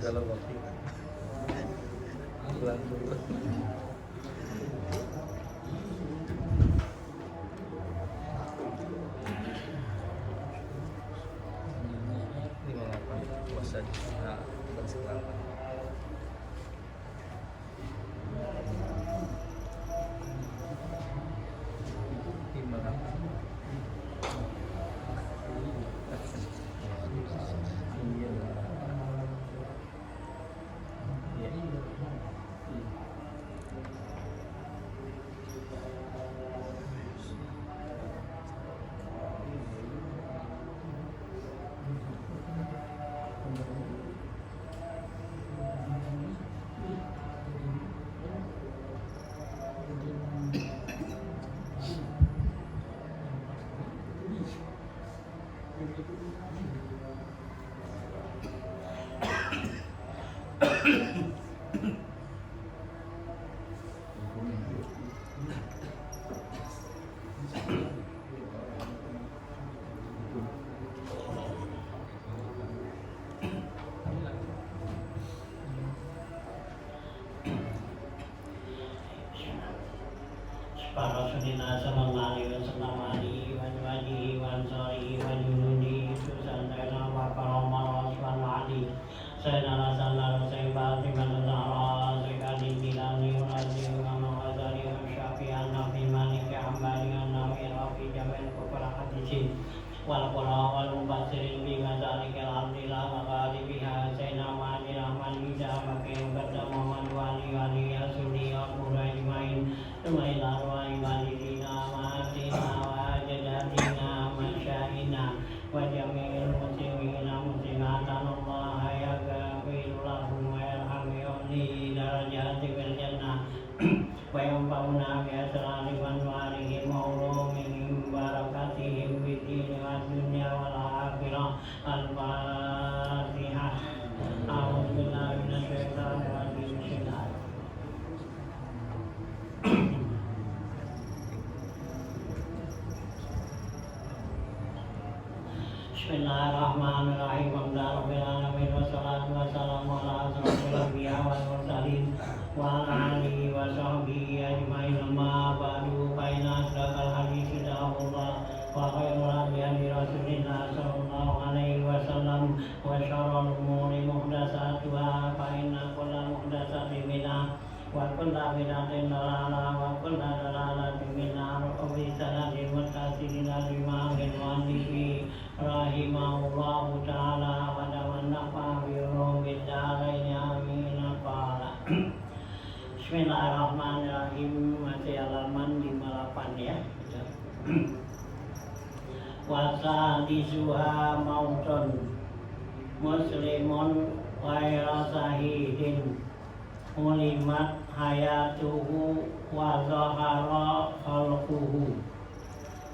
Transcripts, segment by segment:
Kalau kopi pulang dulu. Lima delapan puasa bukan sekarang. Lima delapan. Para sunina sallallahu alaihi wasallam alihi wa alihi wa ansarihi wa junudi susantana wa karamah waswan ali sayyidina sallallahu alaihi wa sallam sayyidina dilani wa azim wa azari wa syafi'an nabi malik ambali nabi rafi jamil kufra hadisi wal qura wal mubassirin bi mazalika alhamdulillah wa qali biha sayyidina ma'ani rahman ida makai qadda muhammad wa ali asuni wa quraimain Tumailah wa ibadina wa atina wa jadatina wa syaina wa jami'il muslimina muslimatan Allah ya gafiru lahum wa yarhamihum darajati bil jannah wa yanfa'una bi asrari wa anwarihim wa ulumihim barakatihim fid dini wa dunya wal akhirah al-fatihah a'udzu billahi minasy syaithanir rajim Bismillahirrahmanirrahim. Alhamdulillahirabbil alamin wassalatu wassalamu ala asyrofil anbiya wal mursalin wa ala alihi wa sahbihi ajmain amma ba'du fa inna asdaqal hadits kitabullah wa khairul hadi rasulillah sallallahu alaihi wasallam wa syarrul umuri muhdatsatuha fa inna kulla muhdatsatin bid'ah wa kulla bid'atin dhalalah wa kulla dhalalatin fin nar wa bi sanadin muttasilin lima min wanifi rahimahullahu ta'ala wa dawannafa bi ulumid darain amin qala Bismillahirrahmanirrahim. Masih halaman 58 ya. Wasa disuha mautun muslimun ghaira sahidin ulimat hayatuhu wa zahara khalquhu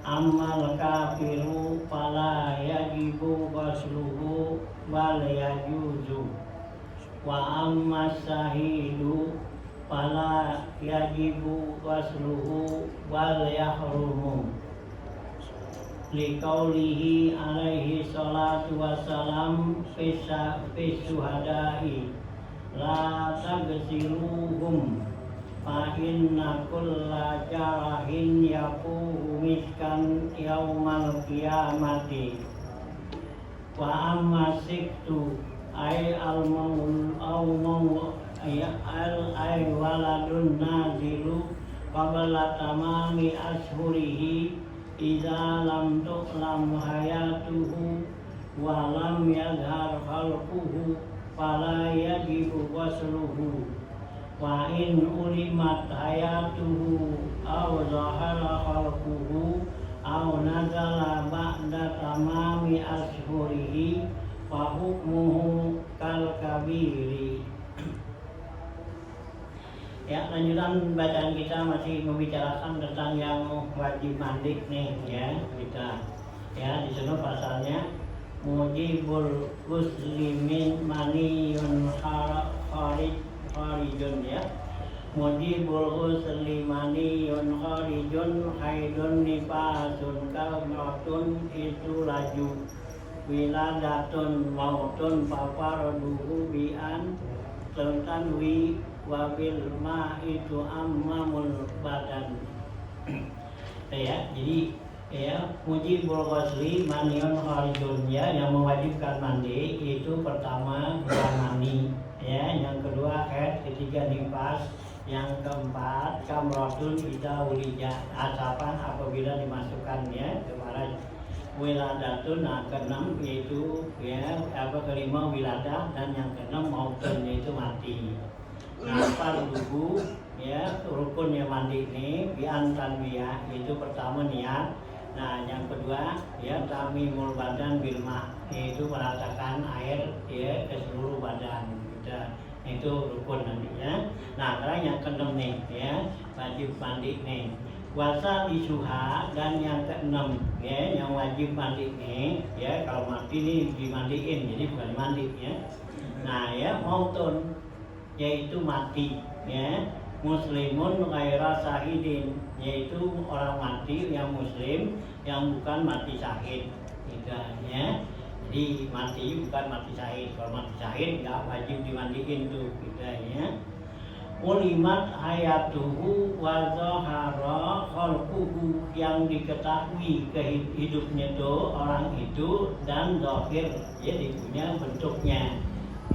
ammal kafiru fala yajibu basluhu bal yajuzu wa amma sahidu fala yajibu basluhu bal yahrumu liqaulihi alaihi salatu wassalam fi syuhada'i la tagsiluhum fa inna kulla jarahin yaquhu miskan yaumal qiyamati wa amma siktu ay al-maul ay waladun nazilu qabla tamami ashurihi idza lam tuqlam hayatuhu wa lam yadhhar khalquhu fala yajibu wasluhu wa in ulimat hayatuhu aw zahara khalquhu aw nazala ba'da tamami ashurihi fa hukmuhu kal kabiri. Ya, lanjutan bacaan kita masih membicarakan tentang yang wajib mandi nih ya kita. Ya, di sana pasalnya mujibul muslimin maniyun kharijun ya. Mujibul muslimaniyun kharijun haidun nifasun kamratun itu laju wiladatun mautun fafaraduhu bi'an tanwi wabil ma'itu ammamul badan. Ya, jadi ya mujibul ghusli maniun kharijun, ya, yang mewajibkan mandi itu pertama keluar mani, ya, yang kedua haid, ketiga nifas, yang keempat kamratun idza ulija, asapan apabila dimasukkannya ke faraj, wiladatun, nah keenam yaitu ya kelima wiladah, dan yang keenam mautun yaitu mati. Nah, farduhu ya rukunnya mandi ini bi'an tanwiyah, yaitu pertama niat. Nah, yang kedua ya tamimul badan bil ma', yaitu meratakan air ya ke seluruh badan kita. Itu rukun nantinya. Nah, sekarang yang keenam nih ya wajib mandi nih. Wasa disuha, dan yang keenam ya yang wajib mandi nih ya, kalau mati nih dimandiin, jadi bukan mandi ya. Nah, ya mautun yaitu mati ya, muslimun ghaira syahidin, yaitu orang mati yang muslim yang bukan mati syahid gitu ya. Jadi mati bukan mati syahid, kalau mati syahid nggak wajib dimandiin tuh gitu ya. Ulimat hayatuhu wa zahara khalquhu, yang diketahui hidupnya tuh orang itu, dan zahir ya punya bentuknya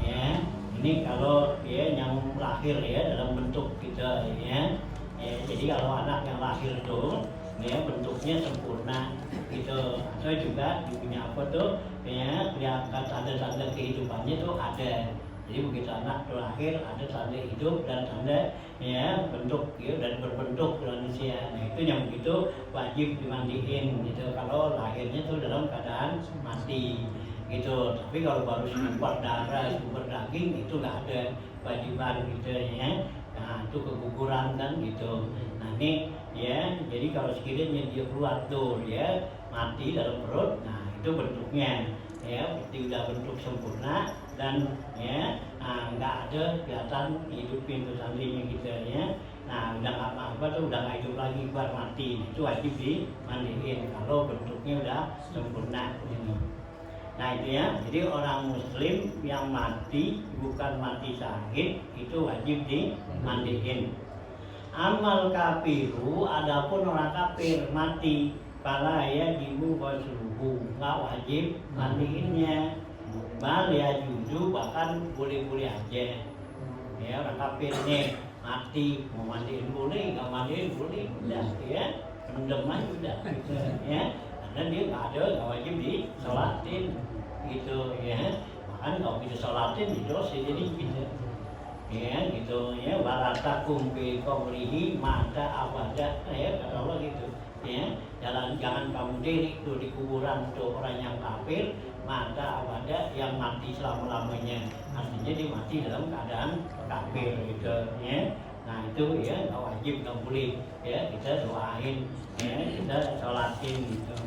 ya. Ini kalau ya yang lahir ya dalam bentuk kita ya. Jadi kalau anak yang lahir tuh ya bentuknya sempurna gitu, atau juga punya apa tuh ya kelihatan tanda-tanda kehidupannya tuh ada. Jadi begitu anak tuh lahir ada tanda hidup dan tanda ya bentuk ya, dan berbentuk manusia. Nah, itu yang begitu wajib dimandiin gitu kalau lahirnya tuh dalam keadaan mati gitu. Tapi kalau baru sumber darah, sumber daging itu nggak ada kewajiban gitu ya. Nah, itu keguguran kan gitu. Nah, ini ya, jadi kalau sekiranya dia keluar tuh ya mati dalam perut, nah itu bentuknya ya udah bentuk sempurna, dan ya nggak ada kelihatan hidupin tuh santrinya gitu ya. Nah, udah nggak apa-apa tuh, udah nggak hidup lagi, keluar mati, itu wajib dimandiin kalau bentuknya udah sempurna ini. Nah, itu ya, jadi orang muslim yang mati bukan mati syahid itu wajib dimandiin. Amal kafiru, adapun orang kafir mati fala yajibu ghusluhu, nggak wajib mandiinnya. Bal ya juzu, bahkan boleh-boleh aja. Ya, orang kafir nih mati, mau mandiin boleh, nggak mandiin boleh, udah ya, pendem aja udah gitu ya. Karena dia nggak wajib disolatin gitu ya. Bahkan kalau kita sholatin didosa jadi gitu ya, gitu ya. Waratakum bi qabrihi mata abada ya, kata Allah gitu ya. Jangan kamu diri tuh di kuburan tuh orang yang kafir mata abada, yang mati selama-lamanya, artinya dia mati dalam keadaan kafir gitu ya. Nah, itu ya nggak wajib, nggak boleh ya kita doain ya, kita sholatin gitu.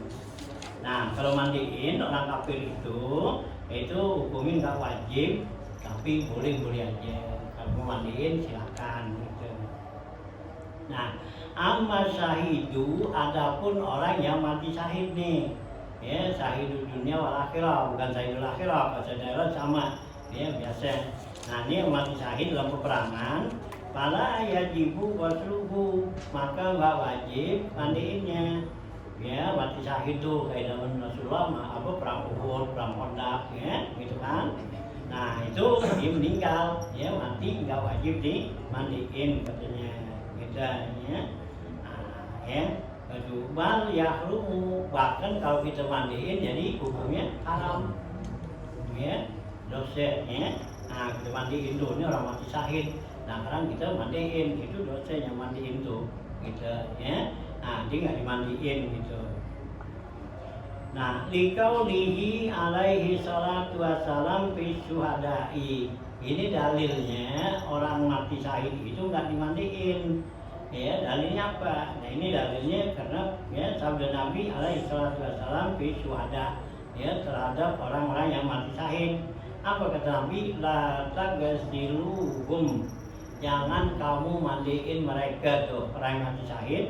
Nah, kalau mandiin orang kafir itu hukumnya nggak wajib, tapi boleh-boleh aja. Kalau mau mandiin silakan gitu. Nah, amma syahidu, adapun orang yang mati syahid nih ya, syahidul dunia wal akhirah, bukan syahidul akhirah, bahasa daerah sama ya biasa. Nah, ini yang mati syahid dalam peperangan, fala yajibu ghusluhu, maka nggak wajib mandiinnya. Ya, mati syahid itu kayak zaman Rasulullah apa perang Uhud, perang Khandaq ya, gitu kan. Nah, itu dia meninggal ya, mati nggak wajib dimandiin katanya gitu ya. Nah, ya bal yahrumu, bahkan kalau kita mandiin jadi hukumnya haram ya, dosa ya. Nah, kita mandiin tuh, ini orang mati syahid, nah sekarang kita mandiin, itu dosanya mandiin tuh gitu ya. Nah, dia nggak dimandiin gitu. Nah, liqaulihi alaihi salatu wassalam fi syuhada'i, ini dalilnya orang mati syahid itu nggak dimandiin. Ya, dalilnya apa? Nah, ini dalilnya karena ya sabda Nabi alaihi salatu wassalam fi syuhada, ya terhadap orang-orang yang mati syahid. Apa kata Nabi? La taghsiluhum, jangan kamu mandiin mereka tuh orang yang mati syahid.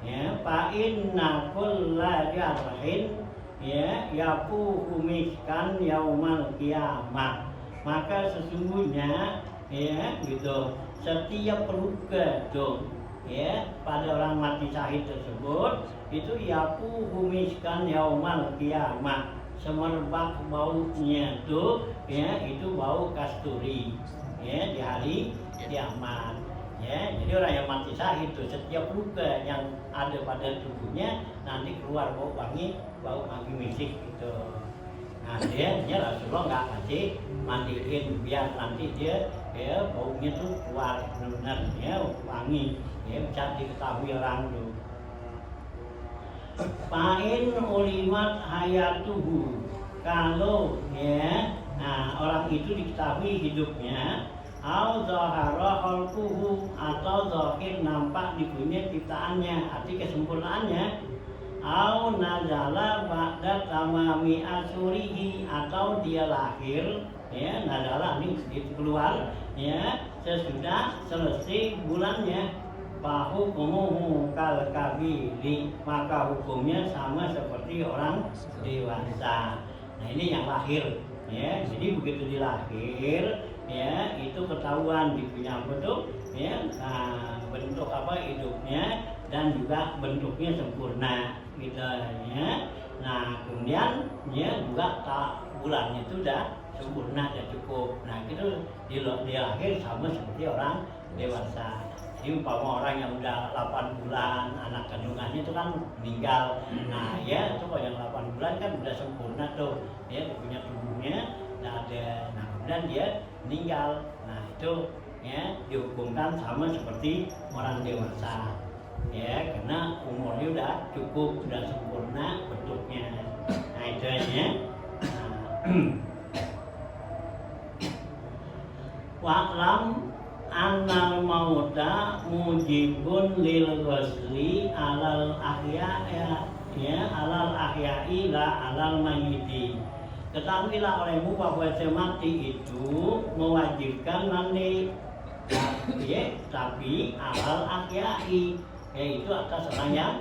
Ya, fa inna kulla jarhin, ya yapu humiskan yaumal kiamat, maka sesungguhnya ya gitu setiap luka tuh ya pada orang mati syahid tersebut itu yapu humiskan yaumal kiamat, semerbak baunya tuh ya itu bau kasturi ya di hari kiamat. Ya, jadi orang yang mati syahid itu setiap luka yang ada pada tubuhnya nanti keluar bau wangi misik gitu. Nah dia Rasulullah nggak kasih mandiin biar nanti dia ya baunya tuh keluar benar-benar ya wangi ya bisa diketahui orang tuh. Pain ulimat hayatuhu, kalau ya orang itu diketahui hidupnya, au zahara khalquhu, atau zahir nampak di dunia ciptaannya, arti kesempurnaannya, au nazala ba'da tamami asurihi, atau dia lahir ya nazala ini keluar ya sesudah selesai bulannya, fahukumu kal kabiri, maka hukumnya sama seperti orang dewasa. Nah ini yang lahir ya, jadi begitu dilahir ya itu ketahuan dia punya bentuk ya bentuk apa hidupnya dan juga bentuknya sempurna gitu ya. Nah kemudian ya juga bulannya itu udah sempurna dan cukup. Nah itu dia lahir sama seperti orang dewasa. Jadi umpama orang yang udah 8 bulan anak kandungannya itu kan meninggal. Nah ya itu kalau yang 8 bulan kan udah sempurna tuh dia punya tubuhnya nah ada. Nah kemudian dia meninggal. Nah itu ya dihukumkan sama seperti orang dewasa ya karena umurnya udah cukup, udah sempurna bentuknya. Nah itu ya. Wa'lam annal mauta mujibun lil ghusli alal ahya ya alal ahya'i la alal mayyiti. Ketahuilah olehmu bahwa mati itu mewajibkan mandi ya, tapi alal ahya'i yaitu atas orang yang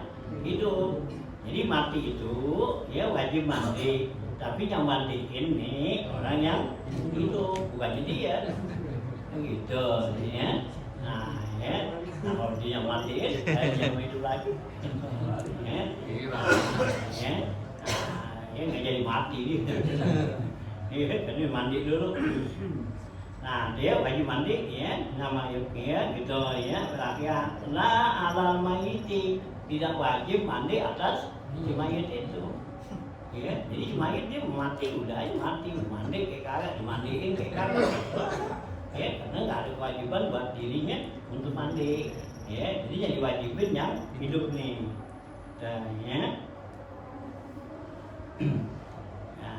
hidup. Jadi mati itu ya wajib mandi, tapi yang mandiin nih orang yang hidup bukan dia gitu ya. Nah ya kalau dia matiin saya mau hidup lagi ya ya ya nggak jadi mati dia ya kan dia mandi dulu. Nah dia wajib mandi ya nama ya gitu ya rakyat la alal mayiti, tidak wajib mandi atas si mayit itu ya. Jadi si mayit dia mati udah aja mati, mandi kayak kagak, dimandiin kayak kagak ya karena nggak ada kewajiban buat dirinya untuk mandi ya. Jadi yang diwajibin yang hidup nih ya.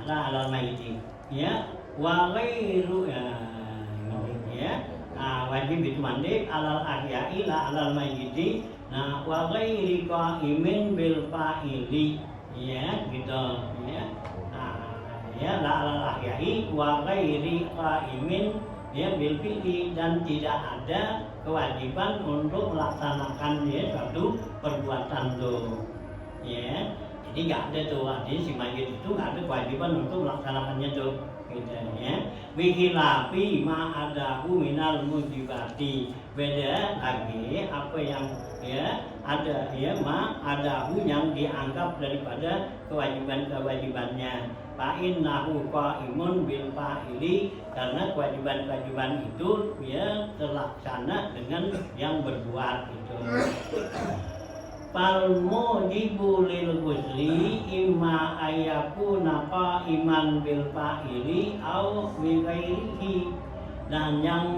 Lah alal mayyiti ya wa ghairu ya wajib itu mandi alal ahya'i la alal mayyiti. Nah wa ghairi qaimin bil fa'ili ya gitu ya. Ya la alal ahya'i wa ghairi qaimin ya bil fi'li, dan tidak ada kewajiban untuk melaksanakan ya suatu perbuatan tuh ya. Jadi nggak ada tuh, artinya si mayit itu nggak ada kewajiban untuk melaksanakannya tuh gitu ya. Bihilafi ma adahu minal mujibati, beda lagi apa yang ya ada ya ma adahu yang dianggap daripada kewajiban-kewajibannya. Fa'innahu qaimun bil fa'ili, karena kewajiban-kewajiban itu ya terlaksana dengan yang berbuat itu. Fal mujibu lil ghusli imma ayakuna qaiman bil fa'ili au bi ghairihi. Dan yang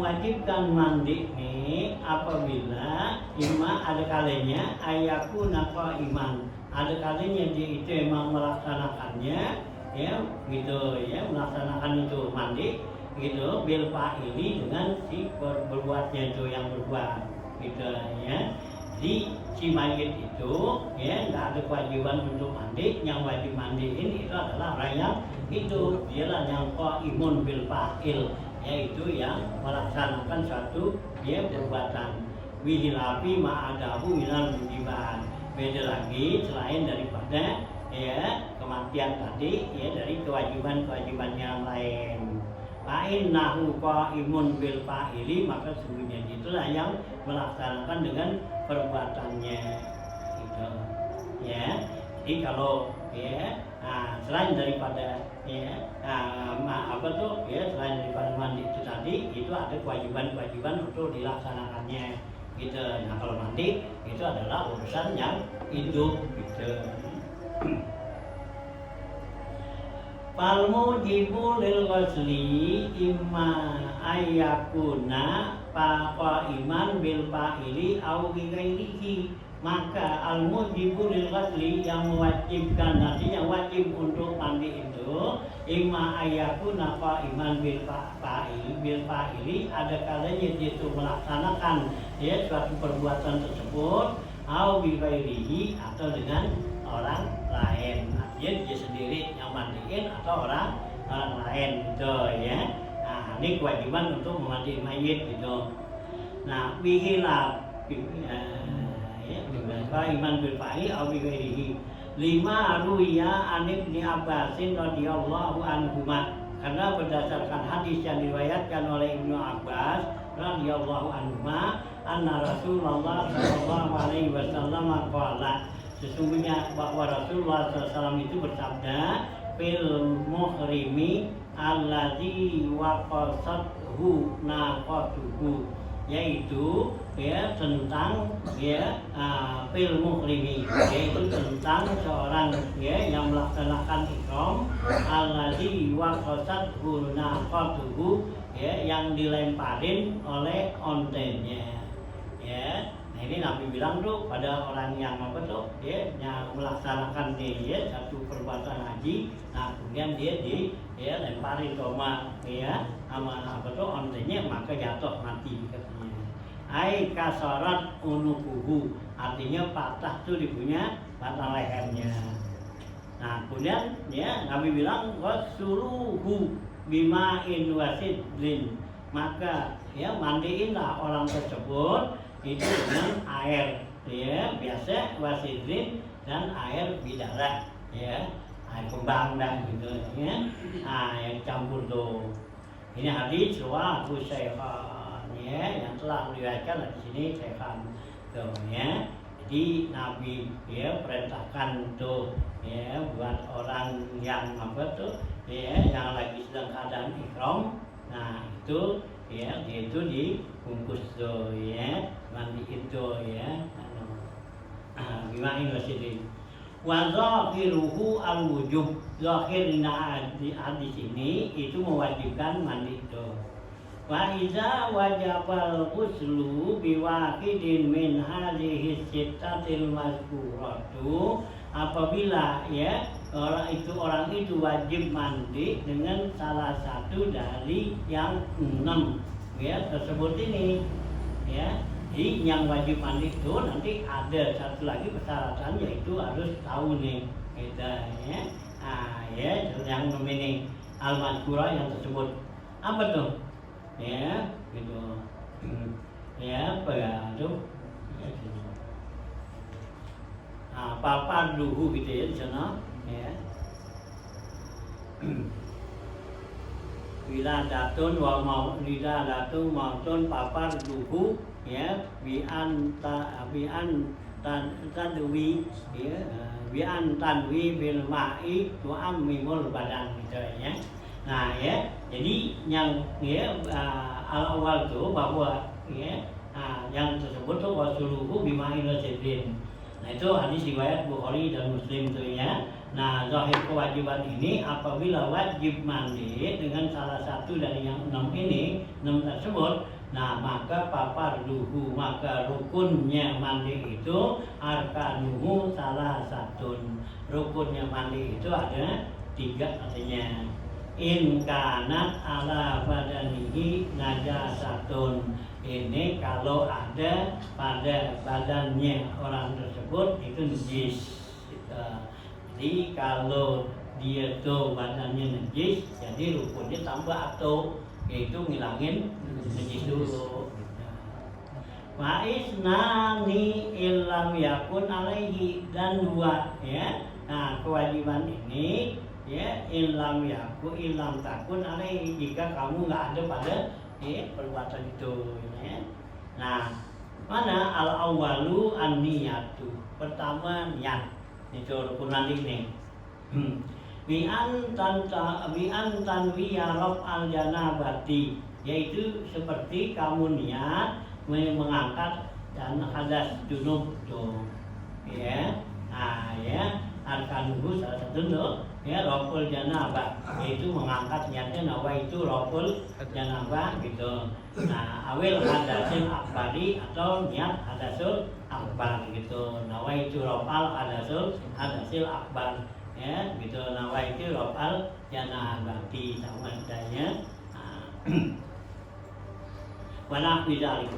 wajibkan mandi ini apabila imma ada kalanya ayakuna qaiman, ada kalinya dia itu emang melaksanakannya ya gitu ya, melaksanakan itu mandi gitu bil fa'ili dengan si berbuatnya itu yang berbuat gitu ya. Jadi si mayit itu ya nggak ada kewajiban untuk mandi, yang wajib mandiin itu adalah orang yang hidup, dialah yang qaimun bil fa'il, yaitu yang melaksanakan suatu ya perbuatan. Wihilafi ma'adahu minal mujibat, beda lagi selain daripada ya kematian tadi ya dari kewajiban-kewajiban yang lain. Fa'innahu qa'imun bil fa'ili, maka sungguhnya itulah yang melaksanakan dengan perbuatannya gitu. Ya. Jadi kalau ya selain daripada ya selain daripada mandi itu tadi, itu ada kewajiban-kewajiban untuk dilaksanakannya gitu. Nah kalau mandi itu adalah urusan yang hidup gitu. Palmu jibu lil ghusli imma ayyakuna iman bil fa'ili au ghairihi. Maka al mujibu lil ghusli, yang mewajibkan nanti, yang wajib untuk mandi itu imma ayyakuna iman bil fa'ili, ada kalanya dia itu melaksanakan ya suatu perbuatan tersebut au ghairihi, atau dengan orang lain. Artinya dia sendiri yang mandiin atau orang lain gitu ya. Nah ini kewajiban untuk memandi mayit gitu. Nah bihilaf iman bil fa'il au bi ghairihi lima ruwiya an Ibnu Abbasin radhiyallahu anhuma, karena berdasarkan hadis yang diriwayatkan oleh Ibnu Abbas radhiyallahu anhuma, anna Rasulullah sallallahu alaihi wasallam qala, sesungguhnya bahwa Rasulullah SAW itu bersabda, fil muhrimi alladzi waqasathu naqatuhu, yaitu ya tentang ya fil muhrimi, yaitu tentang seorang ya yang melaksanakan ihram, alladzi waqasathu naqatuhu, ya yang dilemparin oleh ontenya ya. Nah ini Nabi bilang tuh pada orang yang yang melaksanakan dia satu perbuatan haji, nah kemudian dia lemparin sama ontenya, maka jatuh mati katanya. Ai kasarat unukuhu, artinya patah tuh patah lehernya. Nah kemudian ya Nabi bilang wasuluhu bima'in wasidrin, maka ya mandiinlah orang tersebut itu dengan air ya biasa wasidrin dan air bidara ya, air kembang dan gitu ya. Yang campur tuh. Ini hadis riwayat Syekhan ya, yang telah meriwayatkan di sini Syekhan tuh ya. Jadi Nabi ya perintahkan tuh ya buat orang yang yang lagi sedang keadaan ihram. Nah itu ya dia itu dibungkus tuh ya, mandi itu ya gimana sih. Wa zahiruhu al-wujub, zahirnya hadis ini itu mewajibkan mandi itu. Wa iza wajabal ghuslu biwahidin min hadhihi sittatil mazkuratu, apabila ya orang itu wajib mandi dengan salah satu dari yang 6 ya tersebut ini ya. Jadi yang wajib mandi itu nanti ada satu lagi persyaratan, yaitu harus tahu nih kita ya. Ya yang memilih al-mazkurah yang tersebut apa tuh ya gitu ya apa ya tuh papar duhu gitu ya di sana ya. Wiladatun wa maulidatun mautun papar duhu ya tadwi ya tanwi bil ma'i tu'ammimul badan gitu ya. Nah ya jadi yang ya awal tuh bahwa ya yang tersebut tuh wasuluhu bima'il wasidin. Nah itu hadis riwayat Bukhari dan Muslim tuh ya. Nah zahir kewajiban ini apabila wajib mandi dengan salah satu dari yang 6 tersebut, nah maka paparduhu, maka rukunnya mandi itu arkanuhu salah satu, rukunnya mandi itu ada 3 artinya. In kanat ala badanihi najasatun, ini kalau ada pada badannya orang tersebut itu najis gitu. Jadi kalau dia tuh badannya najis, jadi rukunnya tambah atau yaitu ngilangin najis dulu. Wa isnani illam yakun alaihi, dan 2 ya Nah, kewajiban ini ya ilam takun alaihi, jika kamu nggak ada pada perbuatan itu ya. Nah, mana al awalu an niyatu, pertama niat itu rukunan ini. Bi an tanwiya raf al janabati, yaitu seperti kamu niat mengangkat dan hadas junub tuh ya. Nah ya, arkanuhu salah satu tuh ya raful janabah, yaitu mengangkat niatnya nawaitu raful janabah gitu. Nah, awil hadasil akbari atau niat hadasul akbar gitu. Nawaitu rafal hadasil akbar ya gitu. Nawaitu rafal janabati sama adanya. Wala bidalik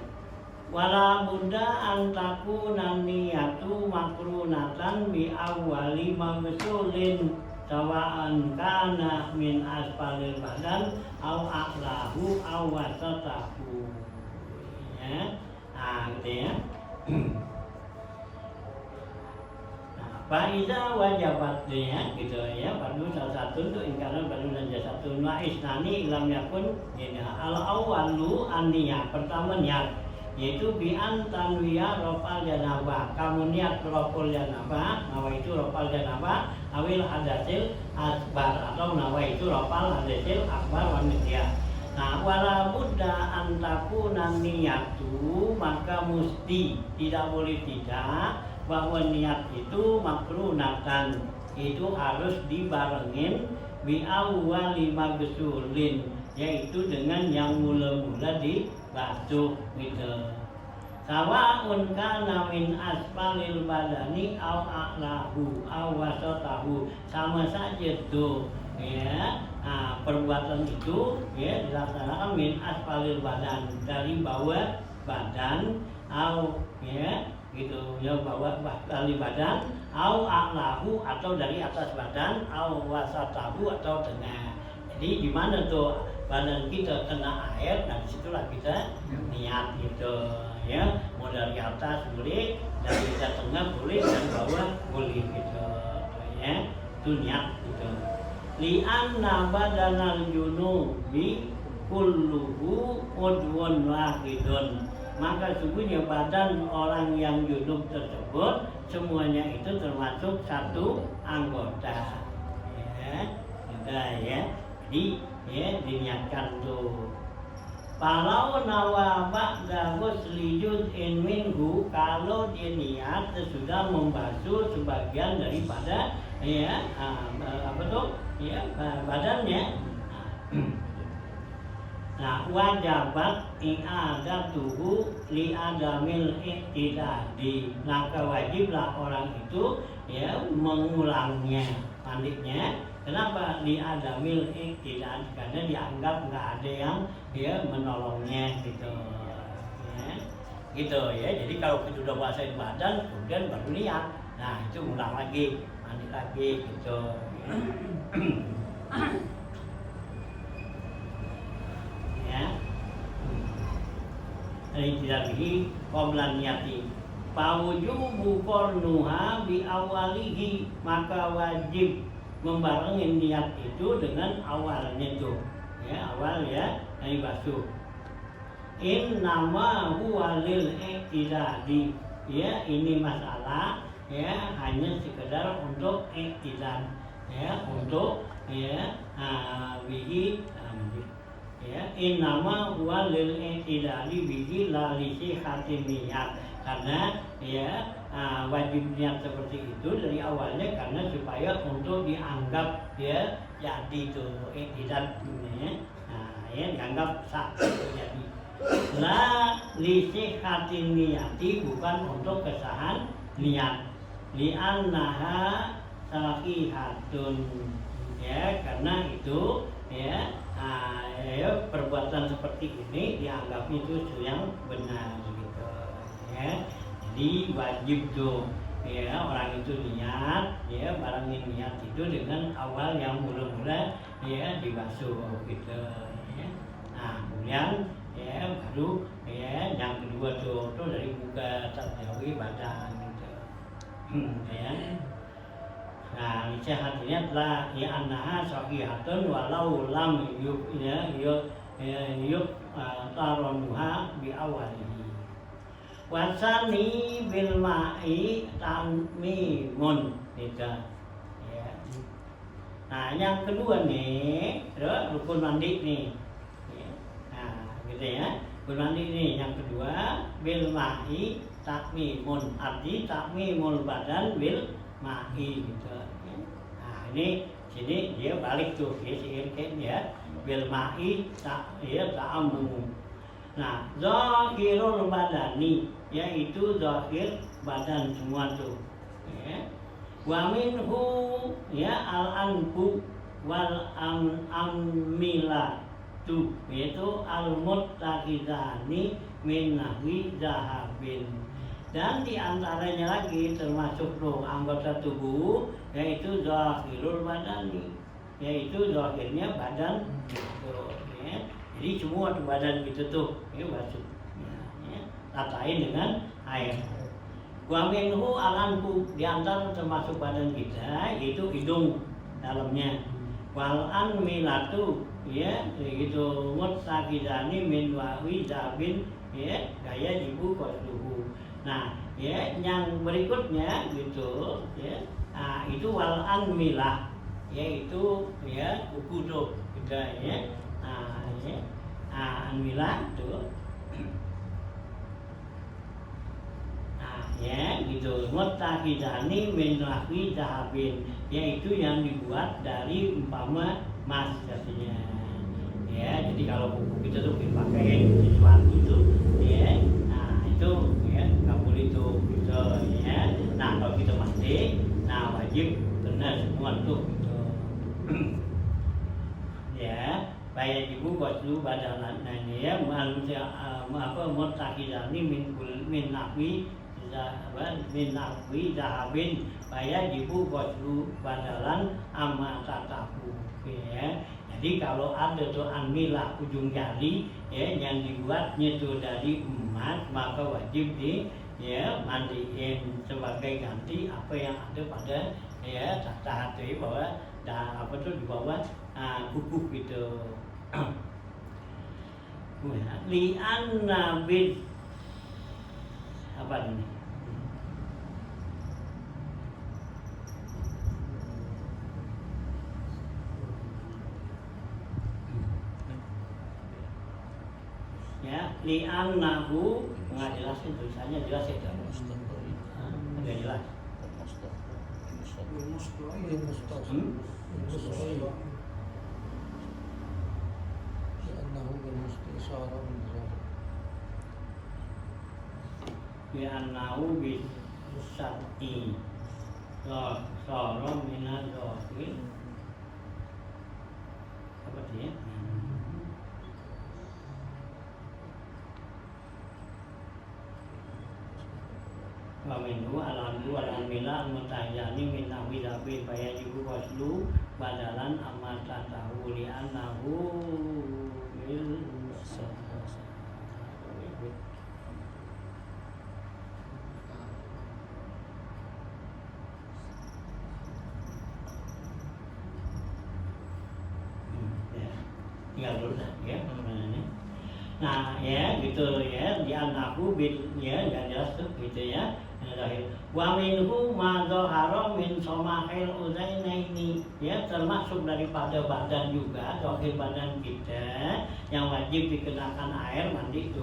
wala buddha antaku naniyatu makrunatan bi awali magsulin sawa'an kana min asfalil badan au a'lahu au wasatahu ya. Gitu ya. Faiza wajabatnya gitu ya, perlu salah satu untuk ingkaran perlu dan satu wa isnani ilam yakun ya. Al awalu aniyah, pertama niat, yaitu bi an tanwiya rafal janabah, kamu niat raful janabah, nawaitu rafal janabah awil hadasil asbar atau nawaitu rafal hadasil akbar wa nisyah. Nah, wala buddha antakuna niyatu, maka mesti tidak boleh tidak bahwa niat itu makrunatan, itu harus dibarengin bi awwali magsulin, yaitu dengan yang mula-mula dibasuh gitu. Sawa'un kana min asfalil badani au a'lahu au wasatahu, sama saja tuh ya. Nah, perbuatan itu ya dilaksanakan min asfalil badan, dari bawah badan, au ya gitu ya, bawah dari badan, au a'lahu atau dari atas badan, au wasatahu atau tengah. Jadi di mana tuh badan kita kena air, nah disitulah kita niat gitu ya. Mau dari atas boleh, dari tengah boleh, dan bawah boleh gitu ya. Itu niat gitu. Li'anna badanal junubi kulluhu udwun wahidun, maka sungguhnya badan orang yang junub tersebut semuanya itu termasuk satu anggota ya. Sudah ya. Jadi ya diniatkan tuh. Kalau nawa ba'da ghusli juz'in minhu, kalau dia niat sesudah membasuh sebagian daripada ya apa tuh ya badannya. Nah, wajabat i'adatuhu li adamil ihtidadi, maka wajiblah orang itu ya mengulangnya mandinya. Kenapa li adamil ihtidadi? Karena dianggap nggak ada yang ya menolongnya gitu ya. Gitu ya. Jadi kalau kita udah basahin badan kemudian baru niat, nah itu ulang lagi, mandi lagi gitu ya. Ihtidadihi qabla niyati fawujubu qarnuha bi awalihi, maka wajib membarengin niat itu dengan awalnya tuh ya, awal ya dari basuh. In nama huwa lil ihtidadi ya, ini masalah ya hanya sekedar untuk ihtidad ya, untuk ya bihi ya. In nama huwa lil ihtidadi bihi la li sihhatin niyat, karena ya wajib niat seperti itu dari awalnya karena supaya untuk dianggap ya jadi itu ihtidad ya. Nah ya dianggap sah jadi. La li sihhatin niyati, bukan untuk kesahan niat. Li annaha sahihatun ya, karena itu ya perbuatan seperti ini dianggap itu yang benar gitu ya. Jadi wajib tuh ya orang itu niat ya, barangin niat itu dengan awal yang mula-mula ya dibasuh gitu ya. Nah kemudian ya baru ya yang kedua tuh dari muka terjauhi badan gitu ya. Nah, sehatnya adalah ya annaha sahihatun walau lam yuk taronuha bi awalihi. Wasani bil ma'i tamimun gitu. Ya. Nah, yang kedua nih, rukun mandi nih. Ya. Nah, gitu ya. Rukun mandi nih yang kedua bil ma'i takmimun, arti takmimul badan bil ma'i gitu. Ya. Nah, ini sini dia balik tuh ya si Irken ya bil ma'i tak ya ta'ammum. Nah, zahirul badani yaitu zahir badan semua tuh. Ya. Wa minhu ya al-anfu wal amilatu yaitu al-muttaqidani min nahwi zahabin. Dan di antaranya lagi termasuk tuh anggota tubuh yaitu zahirul badani, yaitu zahirnya badan gitu, ya. Jadi semua tuh badan gitu tuh ya masuk ya, ratain dengan air. Wa minhu alanku, di antara termasuk badan kita yaitu hidung dalamnya. Wal anmilatu ya gitu muttaqidani min wahwi zabin ya gaya ibu qasduhu. Nah, ya yang berikutnya gitu ya. Nah, itu wal anmilah yaitu ya kuku tuh gitu ya. Nah, ya. Nah, anmilah tuh. Nah, ya gitu. Muttaqidani min lahwi zahabin yaitu yang dibuat dari umpama emas katanya. Ya, jadi kalau kuku kita tuh dipakai sesuatu itu ya. Nah, itu ya nggak boleh tuh gitu ya. Nah, kalau kita mandi, nah wajib benar semua tuh gitu. Ya, baik ibu qasdu badalan ya manusia apa muttaqidani min nahwi zahabin baik ibu qasdu badalan amma tatahu ya. Jadi kalau ada tuh anmilah ujung jari ya yang dibuatnya tuh dari emas maka wajib di ya mandiin sebagai ganti apa yang ada pada ya tahta hati bahwa apa tuh di bawah kuku gitu. Li'an nabid apa ini? Ya, li'an nahu nggak jelasin tulisannya jelas ya kan? Nggak jelas. Bi'annahu bisati Sorom minal dohil apa dia? Wa minhu al-amdu wal-amila al-mutahjani min nahwi dhabi fayajibu qaslu badalan amma tatahu li'annahu bil tinggal dulu ya. Nah ya gitu ya di anakku ya nggak jelas tuh gitu ya. Wa minhu ma dhahara min somakhil uzainaini ya termasuk daripada badan juga zahir badan kita yang wajib dikenakan air mandi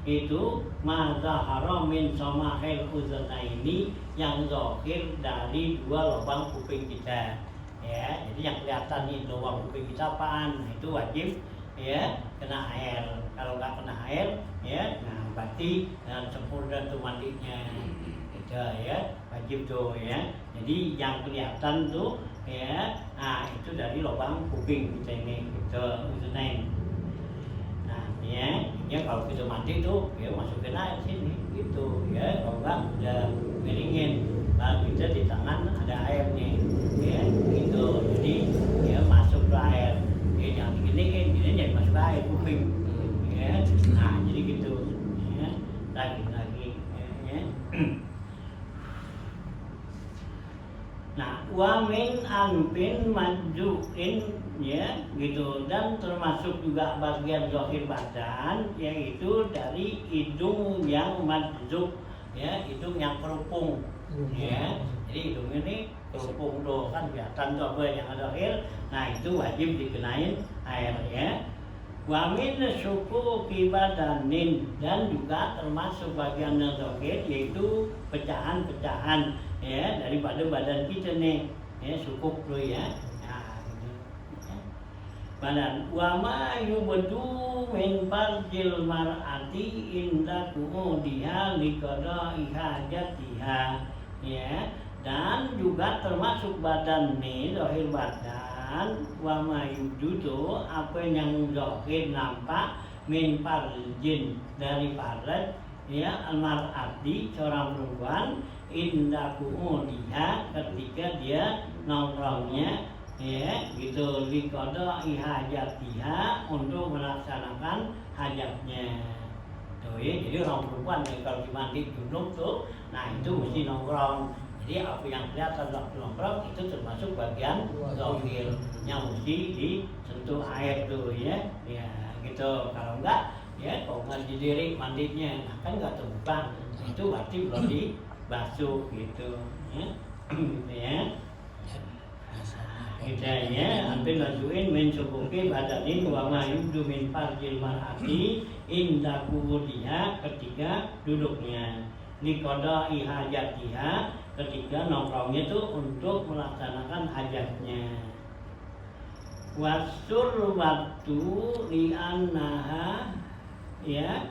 itu ma dhahara min somakhil uzainaini yang zahir dari dua lubang kuping kita ya. Jadi yang kelihatan nih lubang kuping kita apaan? Nah, itu wajib ya kena air. Kalau nggak kena air ya nah berarti sempurna tuh mandinya gitu ya, wajib tuh ya. Jadi yang kelihatan tuh ya nah itu dari lubang kuping kita ini gitu uzunain. Nah ya kalau kita mandi tuh ya masukin air sini gitu ya. Kalau nggak udah miringin lalu kita di tangan ada airnya ya gitu. Jadi ya masuk ke air ya jangan diginiin jadi masuk ke air kuping ya. Nah jadi gitu ya lagi ya. Nah, wa min anfin majuin ya gitu, dan termasuk juga bagian zahir badan yaitu dari hidung yang majzub ya, hidung yang kerupung ya. Jadi hidung ini kerupung tuh kan kelihatan tuh apa yang zahir. Nah, itu wajib dikenain air ya. Wa min syukuki badanin, dan juga termasuk bagian zahir yaitu pecahan-pecahan ya daripada badan kita nih ya, sukuk tuh ya. Nah, gitu. Ya. Badan wa ma yubdu min farjil mar'ati inda qudiha liqada'i hajatiha ya. Dan juga termasuk badan nih, zahir badan, wa ma yubdu tuh apa yang zahir nampak min farjin dari farj ya, mar'ati seorang perempuan indah dia ketika dia nongkrongnya ya gitu, liqada'i hajatiha untuk melaksanakan hajatnya tuh ya. Jadi orang perempuan yang kalau di mandi junub tuh, nah itu mesti nongkrong. Jadi apa yang kelihatan waktu nongkrong itu termasuk bagian zahir yang mesti disentuh air tuh ya, ya gitu. Kalau enggak ya kalau nggak didiri mandinya, nah kan nggak terbuka, itu berarti belum dibasuh gitu ya. Gitu ya. Kita ya hampir lajuin mencukupi badanin wa ma yubdu min farjil mar'ati inda qudiha ketika duduknya, liqada'i hajatiha ketika nongkrongnya itu untuk melaksanakan hajatnya. Wasul waktu li'annaha ya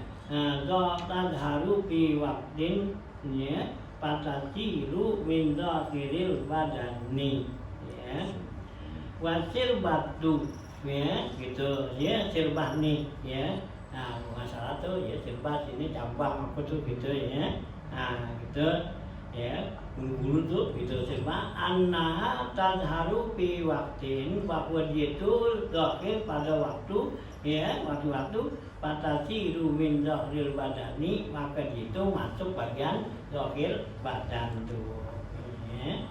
tadharu fi waqtin ya patasiru min dhakhiril badani ya. Wasil batu ya gitu ya, sirbah nih ya. Nah masalah tuh ya, sirbah ini cabang apa tuh gitu ya. Nah gitu ya, bulu-bulu tuh gitu. Sirbah annaha tadharu fi waqtin, bahwa dia itu dhakhir pada waktu ya, waktu-waktu patasiru min dhahril badani, maka itu masuk bagian zahir badan tuh ya.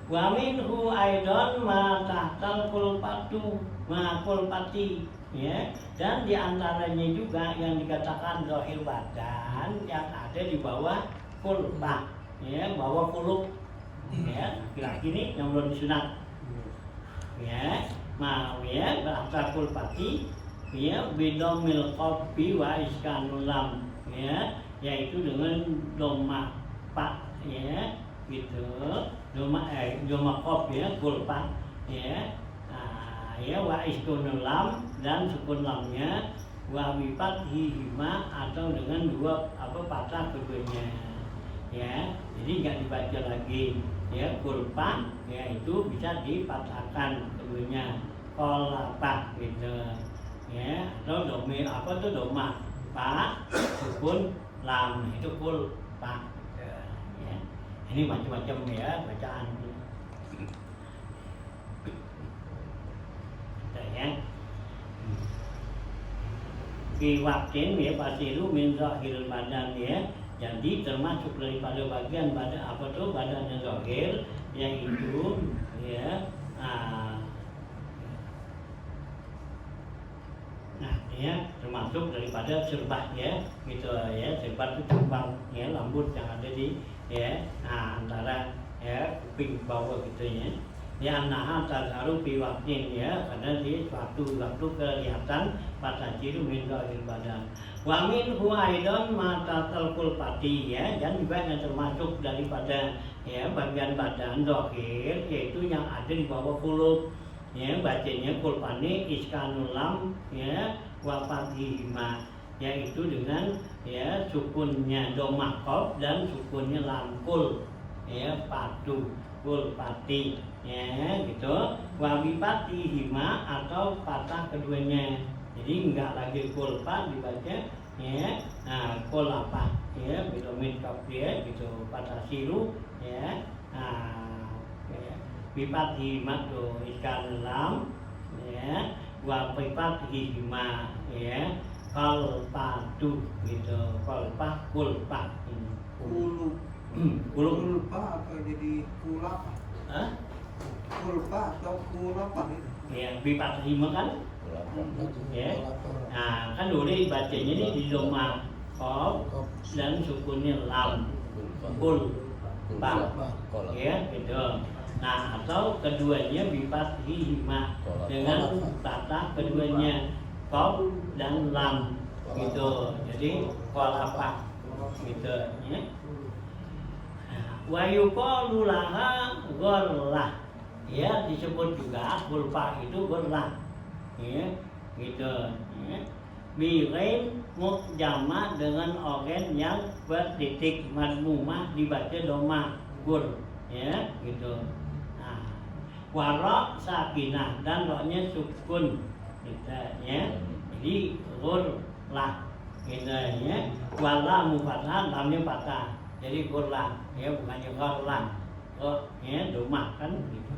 Wa minhu aidan ma tahtal kulpatu ma kulpati ya, dan diantaranya juga yang dikatakan zahir badan yang ada di bawah kulpa ya, bawah kuluk ya, laki-laki ini yang belum disunat ya, mau ya bahasa kulpati ya, bidomil kopi wa iskanul lam ya, yaitu dengan doma pak ya gitu, doma kop ya, kulpa ya. Nah, ya wa iskanul lam, dan sukun lamnya wa bipat hima, atau dengan dua apa patah keduanya ya. Jadi nggak dibaca lagi ya, kulpa ya itu bisa dipatahkan keduanya, kolapa gitu ya, atau dome apa tuh doma pak sukun lam itu kul pak ya. Ini macam-macam ya bacaan ya. Kiwakin ya pasiru min zahiril badan ya, jadi termasuk daripada bagian badan apa tuh badan yang zahir yaitu ya. Nah ya, termasuk daripada sirbah ya gitu ya. Sirbah itu cabang ya, lambut yang ada di ya, nah antara ya kuping bawah gitu ya. Ya nah tadharu fi waqtin ya, karena di suatu waktu kelihatan patasiru min zahiril badan. Wa min huaidan mata talkul pati ya, dan juga yang termasuk daripada ya bagian badan zahir yaitu yang ada di bawah kulit ya, bacanya kulpani iskanul lam ya wa fathihima, yaitu dengan ya sukunnya domakob dan sukunnya lamkul ya, patu kulpati ya gitu, wa bifatihima atau patah keduanya. Jadi enggak lagi kulpa dibaca ya, nah kulapa ya, bidomit kafir gitu, patah siru ya. Nah bifatihi tu ikan lam ya, wa bifatihi ya, kalpatu gitu, kulpa ini Kulpa atau jadi kulapa? Hah? Kulpa atau kulapan itu? Ya, bipat lima kan? Ya. Nah, kan dulu bacanya ini di doma kof dan sukunnya lam. Kul. Ba. Ya, gitu. Nah, atau keduanya bipat lima dengan patah keduanya kof dan lam. Gitu. Jadi kolapa. Gitu, ya. Wa yuqalu laha gharlah. Ya, disebut juga kulpa itu gharlah. Ya, gitu. Ya. Biren mukjama dengan organ yang bertitik madmumah dibaca doma gur. Ya, gitu. Nah, wara sakinah dan roknya sukun. Gitu, ya. Jadi gharlah. Gitu, ya. Wala mufathah lamnya patah. Jadi gharlah, ya, bukannya gharlah. Oh, ya, doma kan gitu.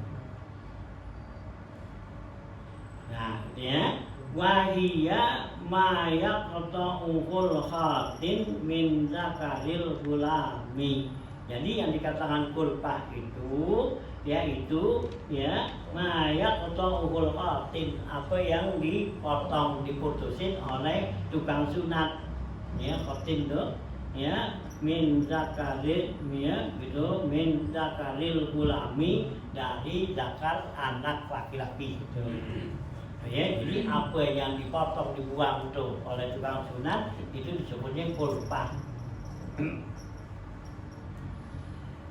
Nah, ya, wahia ma yaqta'uhul khatin min zakaril gulami. Jadi yang dikatakan kulpah itu yaitu ya ma yaqta'uhul khatin, apa yang dipotong, diputusin oleh tukang sunat. Ya, khatin tuh ya min zakaril ya gitu, min zakaril gulami, dari zakar anak laki-laki gitu. Ya, jadi apa yang dipotong dibuang tuh oleh tukang sunat itu disebutnya kulpah.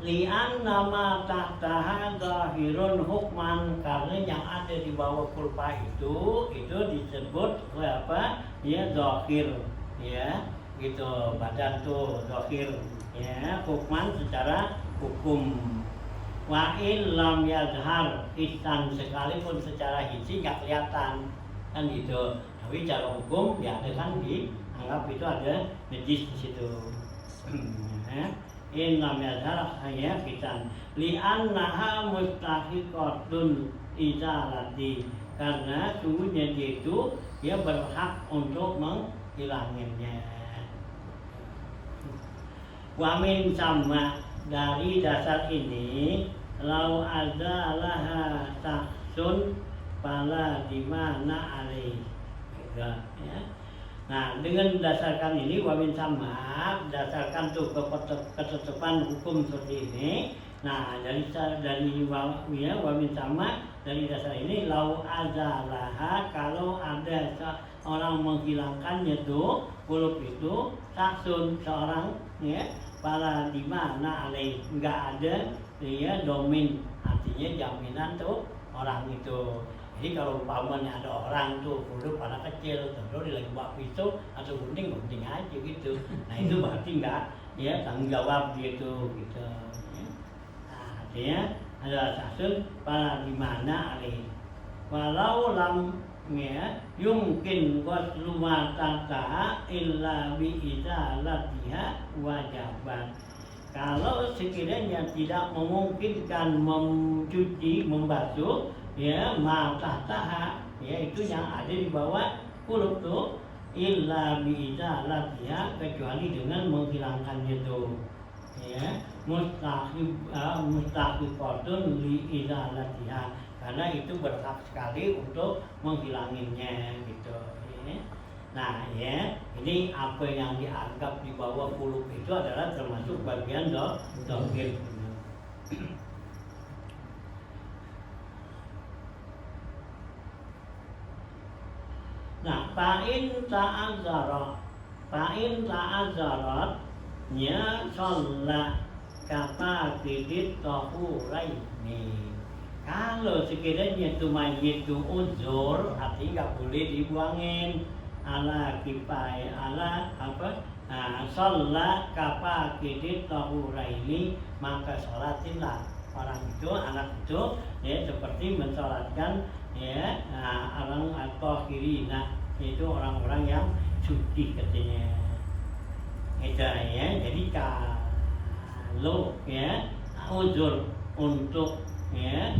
Lian nama tahtaha zahirun hukman, karena yang ada di bawah kulpah itu disebut apa? Ya, zahir. Ya, gitu, badan tuh zahir. Ya, hukman secara hukum. Wa lam yazhar hisan, sekalipun secara hisi nggak kelihatan kan gitu, tapi cara hukum ya ada kan dianggap itu ada najis di situ. In lam yazhar hanya hisan li annaha mustahiqatun izalati, karena sungguhnya dia itu dia berhak untuk menghilanginya. Wa min sama, dari dasar ini lau ada laha taksun pala dimana alih. Ya. Nah, dengan dasarkan ini wamin sama, dasarkan tuh ketetapan hukum seperti ini. Nah, dari ya, wamin sama, dari dasar ini lau ada laha, kalau ada orang menghilangkannya tuh kulub itu taksun seorang ya para dimana alih, enggak ada dia domin, artinya jaminan tuh orang itu. Jadi kalau umpamanya ada orang tuh kulub anak kecil terus dia lagi bawa pisau atau gunting aja gitu, nah itu berarti enggak ya tanggung jawab dia tuh gitu ya. Nah, artinya ada taksun para dimana alih walau lam ya yumkin wasluma tata illa bi izalatiha wajaban. Kalau sekiranya tidak memungkinkan mencuci, membasuh ya matah yaitu yang ada di bawah kulub tuh illa bi izalatiha, kecuali dengan menghilangkannya tuh ya mustahiqatun li izalatiha, karena itu berhak sekali untuk menghilanginya gitu ya. Nah ya, ini apa yang dianggap di bawah kulub itu adalah termasuk bagian dohir. Nah, fa'in ta'azzarat nya sholat kata kidit tahuraini. Kalau sekiranya itu mayit itu uzur, artinya nggak boleh dibuangin ala kipai ala apa sholat kapa kidit tahuraini, maka sholatinlah orang itu, anak itu ya seperti mensolatkan ya orang atau kiri, nah itu orang-orang yang suci katanya itu ya. Jadi kalau ya uzur untuk ya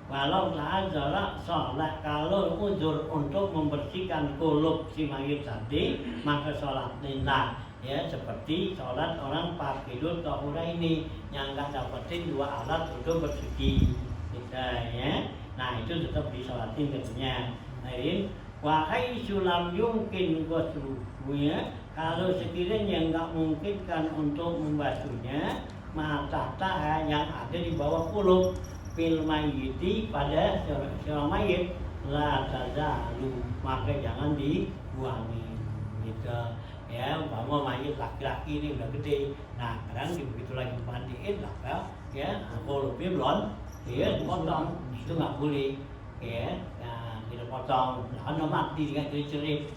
walau ta'adzara sholat, kalau uzur untuk membersihkan kulub si mayit tadi maka sholat lillah ya seperti sholat orang fakidut tahura ini yang nggak dapetin 2 alat untuk bersuci kita ya. Nah itu tetap disolatin katanya. Nah ini wahai sulam yungkin ghusluhu, kalau sekiranya nggak mungkin kan untuk membasuhnya, mata yang ada di bawah kulub fil mayyiti pada seorang mayit la tazalu, maka jangan dibuangi gitu ya. Umpama mayit laki-laki ini udah gede, nah kadang begitu lagi mandiin lah ya kulubnya blon ya dipotong, itu nggak boleh ya. Nah kita potong, nah mati dengan cerit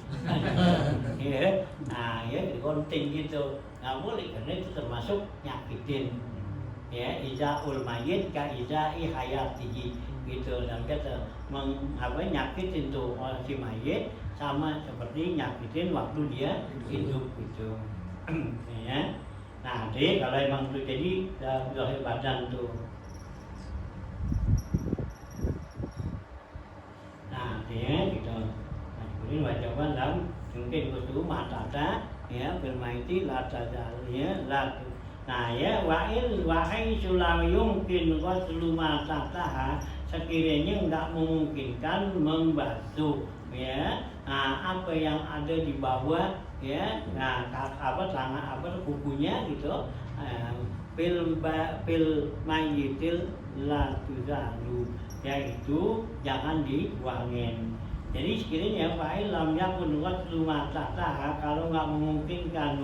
ya. Nah ya digunting gitu nggak boleh, karena itu termasuk nyakitin ya. Izaul mayit ka izai hayatihi gitu, dan kata nyakitin tuh si mayit sama seperti nyakitin waktu dia hidup gitu ya. Nah deh kalau emang tuh jadi zahir badan tuh. Nah deh gitu. Nah kemudian wajaban dalam mungkin kudu matata ya bermaiti latadalnya lat. Nah ya wahai sulayumkin ghuslu matataha, sekiranya enggak memungkinkan membasuh ya. Nah apa yang ada di bawah ya, nah tangan kukunya gitu, pil mayyitil la tuzalu, yaitu jangan dibuangin. Jadi sekiranya fa'il lam yakun ghuslu matataha, kalau nggak memungkinkan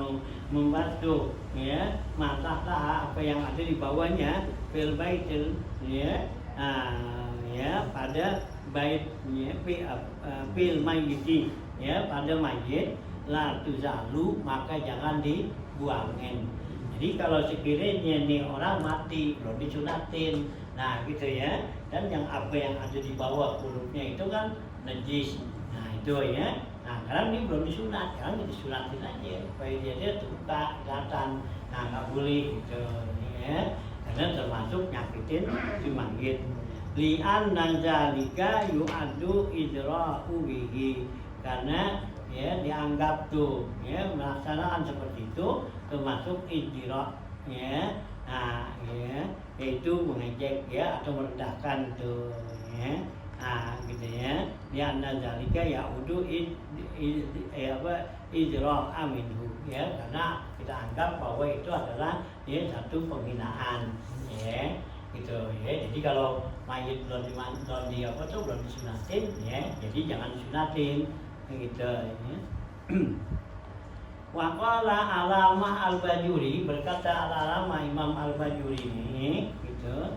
membasuh ya matataha apa yang ada di bawahnya, fil baitil ya, ya pada baitnya fil mayyiti ya, pada mayit la tuzalu, maka jangan dibuangin. Jadi kalau sekiranya nih orang mati belum disunatin, nah gitu ya, dan yang apa yang ada di bawah kulubnya itu kan najis, nah itu ya. Nah sekarang ini belum disunat, sekarang disunatin aja supaya dia terbuka kelihatan. Nah nggak boleh gitu ya, karena termasuk nyakitin si mayit. Li'an nazalika yu'addu idra'u bihi, karena ya dianggap tuh ya melaksanakan seperti itu termasuk ijra ya. Nah ya yaitu mengejek ya atau merendahkan tuh ya. Nah gitu ya, li'an nazalika ya'uddu ijra minhu ya, karena kita anggap bahwa itu adalah ya satu penghinaan ya gitu ya. Jadi kalau mayit belum disunatin ya, jadi jangan disunatin gitu ya. Waqala Alamah Al-Bajuri, berkata Alamah Imam Al-Bajuri ini gitu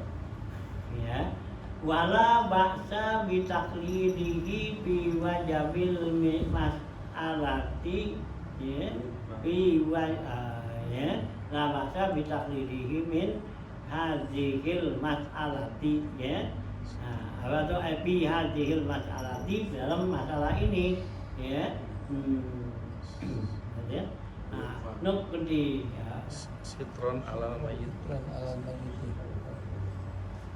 ya, wala ba'sa bitaklidihi bi wajabil mas'alati ya, ya la ba'sa bitaklidihi min hadhil mas'alati ya. Nah, atau fi hadhil mas'alati, dalam masalah ini ya. Ya. Nah, nukdi ya. Sitron ala mayit.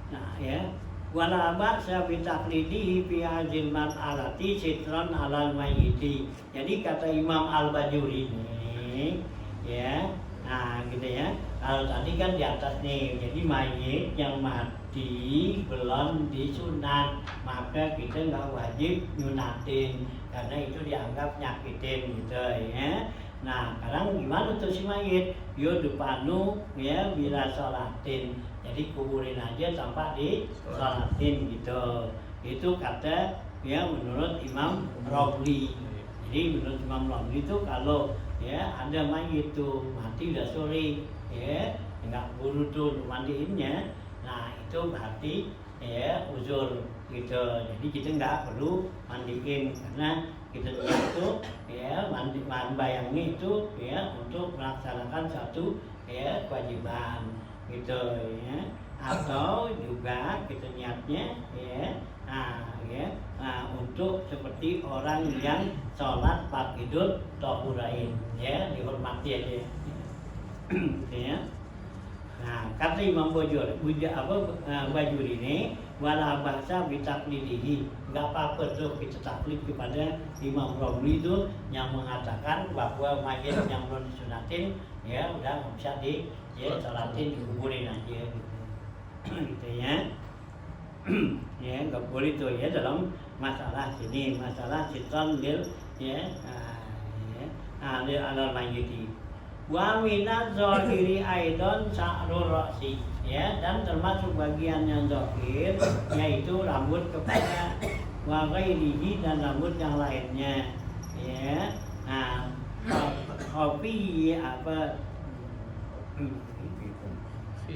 Nah ya, wala ba'sa bi taqlidihi fi hadhil mas'alati sitron ala mayyiti. Jadi kata Imam Al-Bajuri ini ya. Nah gitu ya. Kalau tadi kan di atas nih, jadi mayit yang mati belum disunat, maka kita nggak wajib nyunatin karena itu dianggap nyakitin gitu ya. Nah sekarang gimana tuh si mayit? Yo dupanu ya bila sholatin, jadi kuburin aja tanpa disolatin gitu. Itu kata ya menurut Imam Romli. Jadi menurut Imam Romli itu kalau ya ada mayit tuh mati udah sore ya, nggak buru tuh mandiinnya, nah itu berarti ya uzur gitu. Jadi kita nggak perlu mandiin karena kita itu ya bayangnya itu ya untuk melaksanakan satu ya kewajiban gitu ya, atau juga kita niatnya ya untuk seperti orang yang sholat fakidut tohurain ya, dihormati aja ya. Nah kata Imam Bajuri ini wala bahasa bitaklidihi, nggak apa-apa tuh kita taklid kepada Imam Romli itu yang mengatakan bahwa mayat yang belum disunatin ya udah nggak bisa sholatin, dikuburin aja gitu ya. Ya nggak boleh tuh ya dalam masalah sini, masalah siton lil ya lil alal mayyiti. Wa minaz zahiri aidon sa'rul ra'si, ya, dan termasuk bagian yang zahir yaitu rambut kepala, wa ghairihi, dan rambut yang lainnya, ya. Nah, kopi apa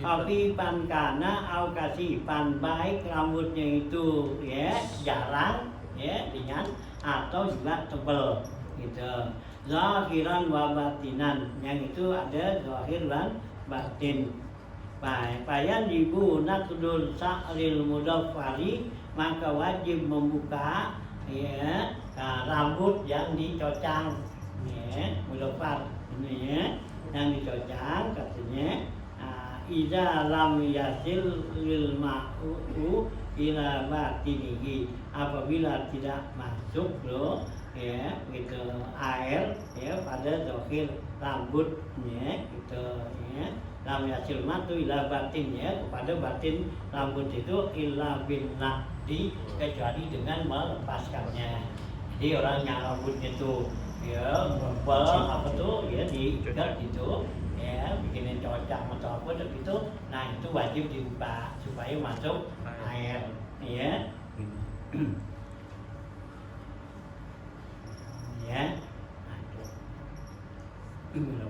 kopi pankana au kasipan, baik rambutnya itu ya jarang ya ringan atau juga tebal gitu. Zahiran wa batinan, yang itu ada zahir dan batin. Bayan ibu nakdul sa'ril mudaffari, maka wajib membuka ya rambut yang dicocang ya, mudaffar ini ya, yang dicocang katanya idza lam yasil lil ma'u ila batinihi, apabila tidak masuk loh ya gitu air ya pada zahir rambutnya gitu ya. Lam yasil matu ila batin, ya, kepada batin rambut itu illa bin naqdi, kecuali dengan melepaskannya. Jadi orang yang rambutnya itu ya berpel apa tuh ya diikat gitu ya, bikinin cocak atau apa gitu, nah itu wajib dibuka supaya masuk air ya. Ya,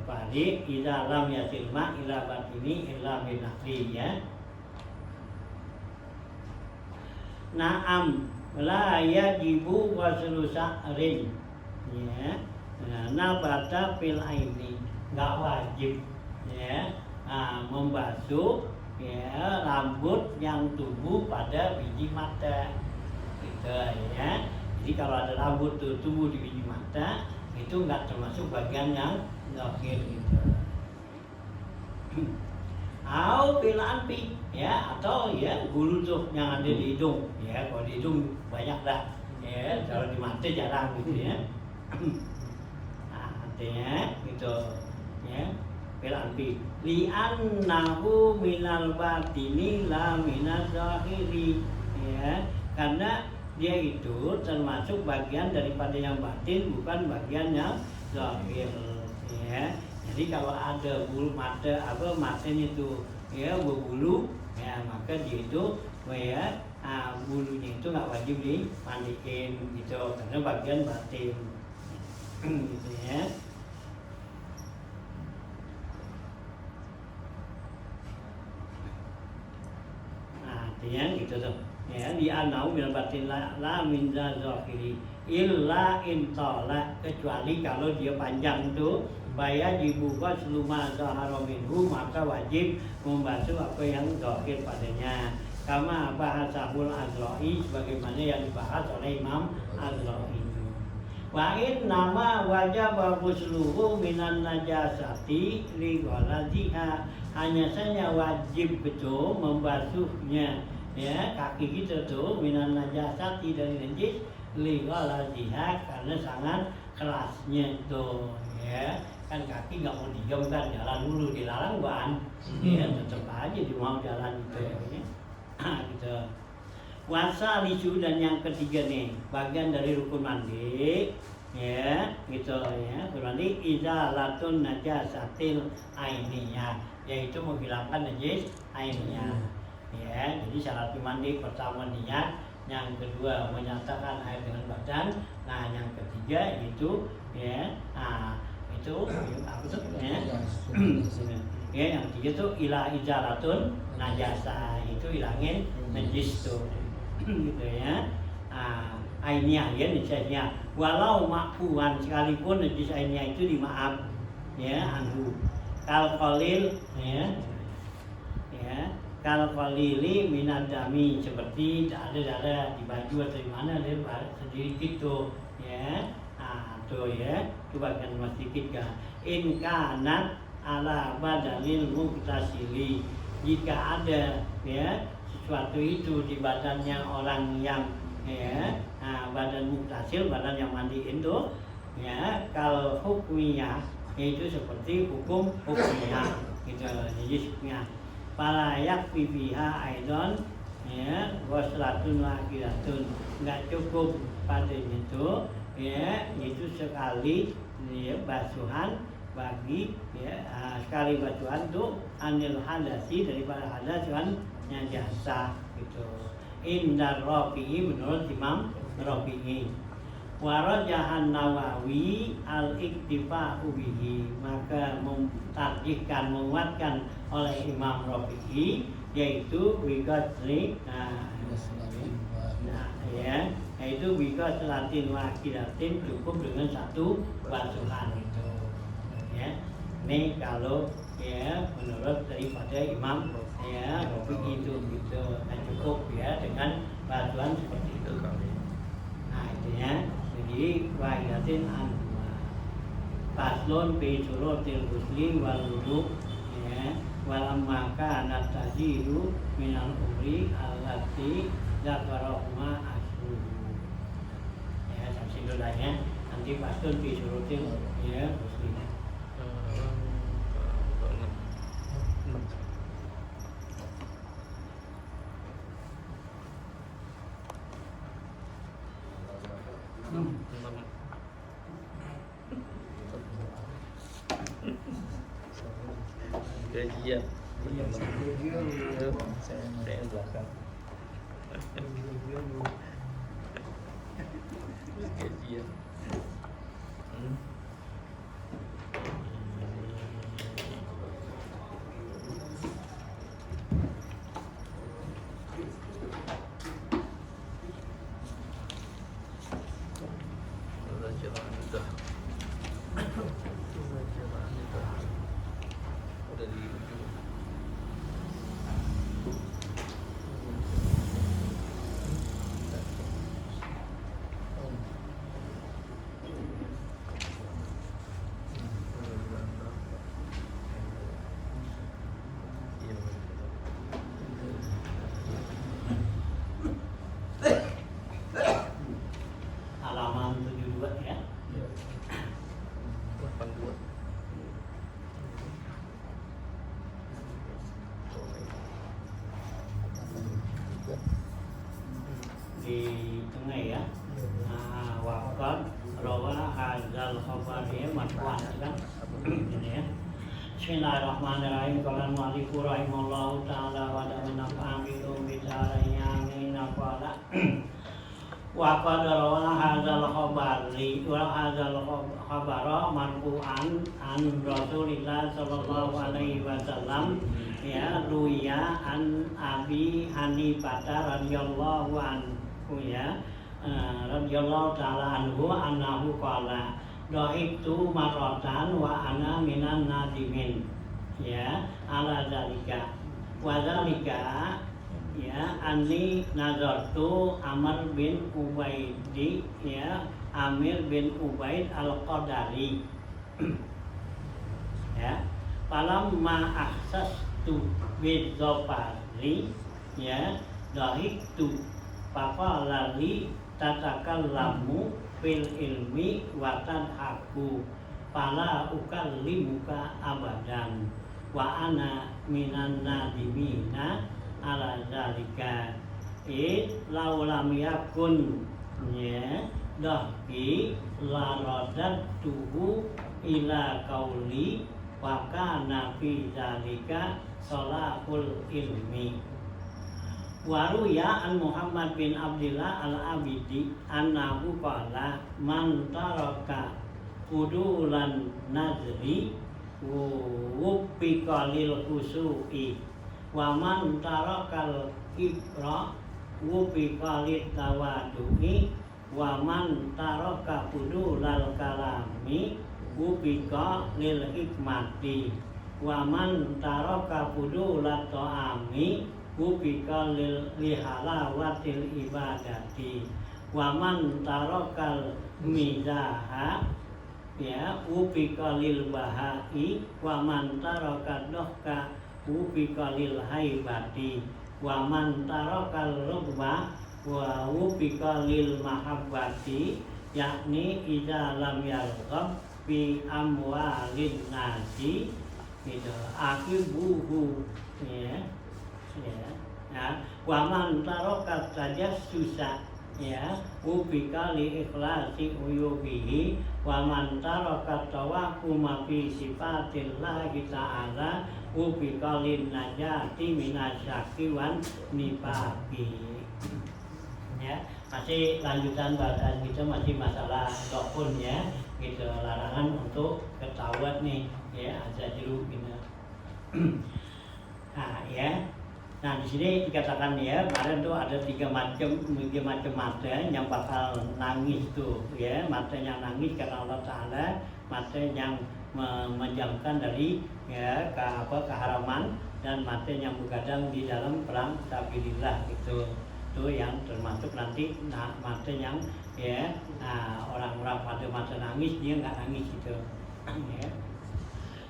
Padi ila lam yasil ma ila batini illa binakli, ya. Naam la yajibu waslu sa'rin, ya. Nabata fil aini, enggak wajib ya membasuh ya rambut yang tumbuh pada biji mata gitu ya. Jadi kalau ada rambut tuh tumbuh di biji mata, itu enggak termasuk bagian yang zahir gitu. Au fil anfi, ya, atau ya bulu tuh yang ada di hidung, ya. Kalau di hidung banyak dah, ya. Kalau di mata jarang gitu ya. Nah, artinya gitu, ya. Fil anfi li'annahu minal batini la minaz zahiri, ya. Karena dia itu termasuk bagian daripada yang batin, bukan bagian yang zahir, ya. Jadi kalau ada bulu mata apa matanya itu ya berbulu, ya, maka dia itu ya bulunya itu nggak wajib dimandiin gitu, karena bagian batin gitu ya. Nah, artinya gitu tuh. Ya, di anau bil batin la min zahiri illa intala, kecuali kalau dia panjang tuh bayar dibuka seluma zahara minhu, maka wajib membasuh apa yang zahir padanya. Kama bahasahul Azra'i, sebagaimana yang dibahas oleh Imam Azra'i. Wa in nama wajib ghusluhu minan najasati li ghalaziha, hanya saja wajib betul membasuhnya ya kaki kita tuh minan najasati dari najis li ghalaziha, karena sangat kerasnya tuh ya. Kan kaki nggak mau diam kan, jalan dulu dilarang ban, ya tetap aja dia mau jalan gitu ya. Gitu. Puasa lisu, dan yang ketiga nih bagian dari rukun mandi ya gitu ya. Rukun mandi izalatun najasatil ainiyah, yaitu menghilangkan najis ainiyah ya. Jadi syarat mandi pertama niat, yang kedua menyatakan air dengan badan, nah yang ketiga itu ya itu apa tuh ya ya yang ketiga tuh ila izalatun najasa, itu hilangin najis tuh gitu ya. Ainiyah ya najisnya, walau makfuan, sekalipun najis ainiyah itu dimaaf ya anhu kal qalil ya kal qalili minadami, seperti ada darah di baju atau di mana ada sedikit tuh ya. Tuh ya, coba kan mas dikit kan. In kanat ala badanil muktasili, jika ada ya sesuatu itu di badannya orang yang badan muktasil, badan yang mandiin tuh ya, kalau hukmiyah itu seperti hukum hukmiyah gitu, jadi hukmiyah palayak bibiha aidon ya waslatun wakilatun, nggak cukup pada itu ya, itu sekali ya, basuhan bagi ya, sekali basuhan tuh anil hadasi, daripada hadas kan yang jasa gitu. Indar Rafi'i, menurut Imam Rafi'i. Warajahan Nawawi al-iktifa'u bihi, maka mentarjihkan, menguatkan oleh Imam Rafi'i, yaitu biqadri yaitu biqaslatin wahidatin, cukup dengan satu basuhan itu ya. Ini kalau ya menurut daripada Imam ya Rafi'i itu gitu, nah cukup ya dengan basuhan seperti itu. Nah itu ya, jadi wahidatin anwa paslon bi syurutil husli wal wudu ya, wal maka natajiru minal umri allati zakarahuma asru ya, sampai dulu ya, nanti paslon bi syurutil ya husli. Gajian saya belakang gajian udah di ujung. Halaman 72 ya. 82. Di tengah ya. Nah, waqad rawa hadzal khabari marfu'an kan. Ini ya. Bismillahirrahmanirrahim. Qala al-mu'allif rahimahullahu ta'ala wa nafa'ana bi ta'ala amin. Qala wa qad rawa hadzal khabari wa hadzal khabara marfu'an an Rasulillah sallallahu alaihi wasallam ya, ruya an Abi Hanifah radhiyallahu anhu ya, radhiyallahu ta'ala anhu annahu qala dohibtu marratan wa ana minan nadimin ya ala zalika wa zalika ya anni nazartu Amr bin Ubaidi ya, Amir bin Ubaid al-Qadari ya, falamma ahsastu bidzafari ya dahiktu faqala li tatakallamu fil ilmi wa tadhaku fala ukallimuka abadan wa ana minan nadimina ala zalika law lam yakun ya dahki la radatuhu ila qauli wa kana fi zalika salahul ilmi. Waruya an Muhammad bin Abdillah al-Abidi annahu qala man taraka fudulan nazri wubbika lil khusu'i wa man tarakal kibra wubbika lit tawadu'i wa man taraka fudulal kalami wubbika lil hikmati wa man taraka fudulat ta'ami ubika lihalawatil ibadati wa man tarakal mizaha ya ubika lil bahai wa man taraka dohka ubika lil haibati wa man tarakal rubba wa wufika lil mahabbati yakni idza lam yarghab fi amwalin nasi gitu akibuhu ya wa man tarakat saja susah ya ubika li ikhlasi uyubihi wa man tarakat tawakkuma fi sifatillahi ta'ala ubika lin najati minasyaki wan nifaqi ya masih lanjutan bahasan kita masih masalah dokun ya gitu larangan untuk ketahuan nih ya ada jeruk gitu. Nah ya, nah di sini dikatakan ya kemarin tuh ada tiga macam mata yang bakal nangis tuh ya mata yang nangis karena Allah Taala mata yang menjamkan dari ya keharaman dan mata yang begadang di dalam perang sabilillah gitu. Itu yang termasuk nanti mata yang ya orang-orang pada mata nangis dia nggak nangis gitu ya.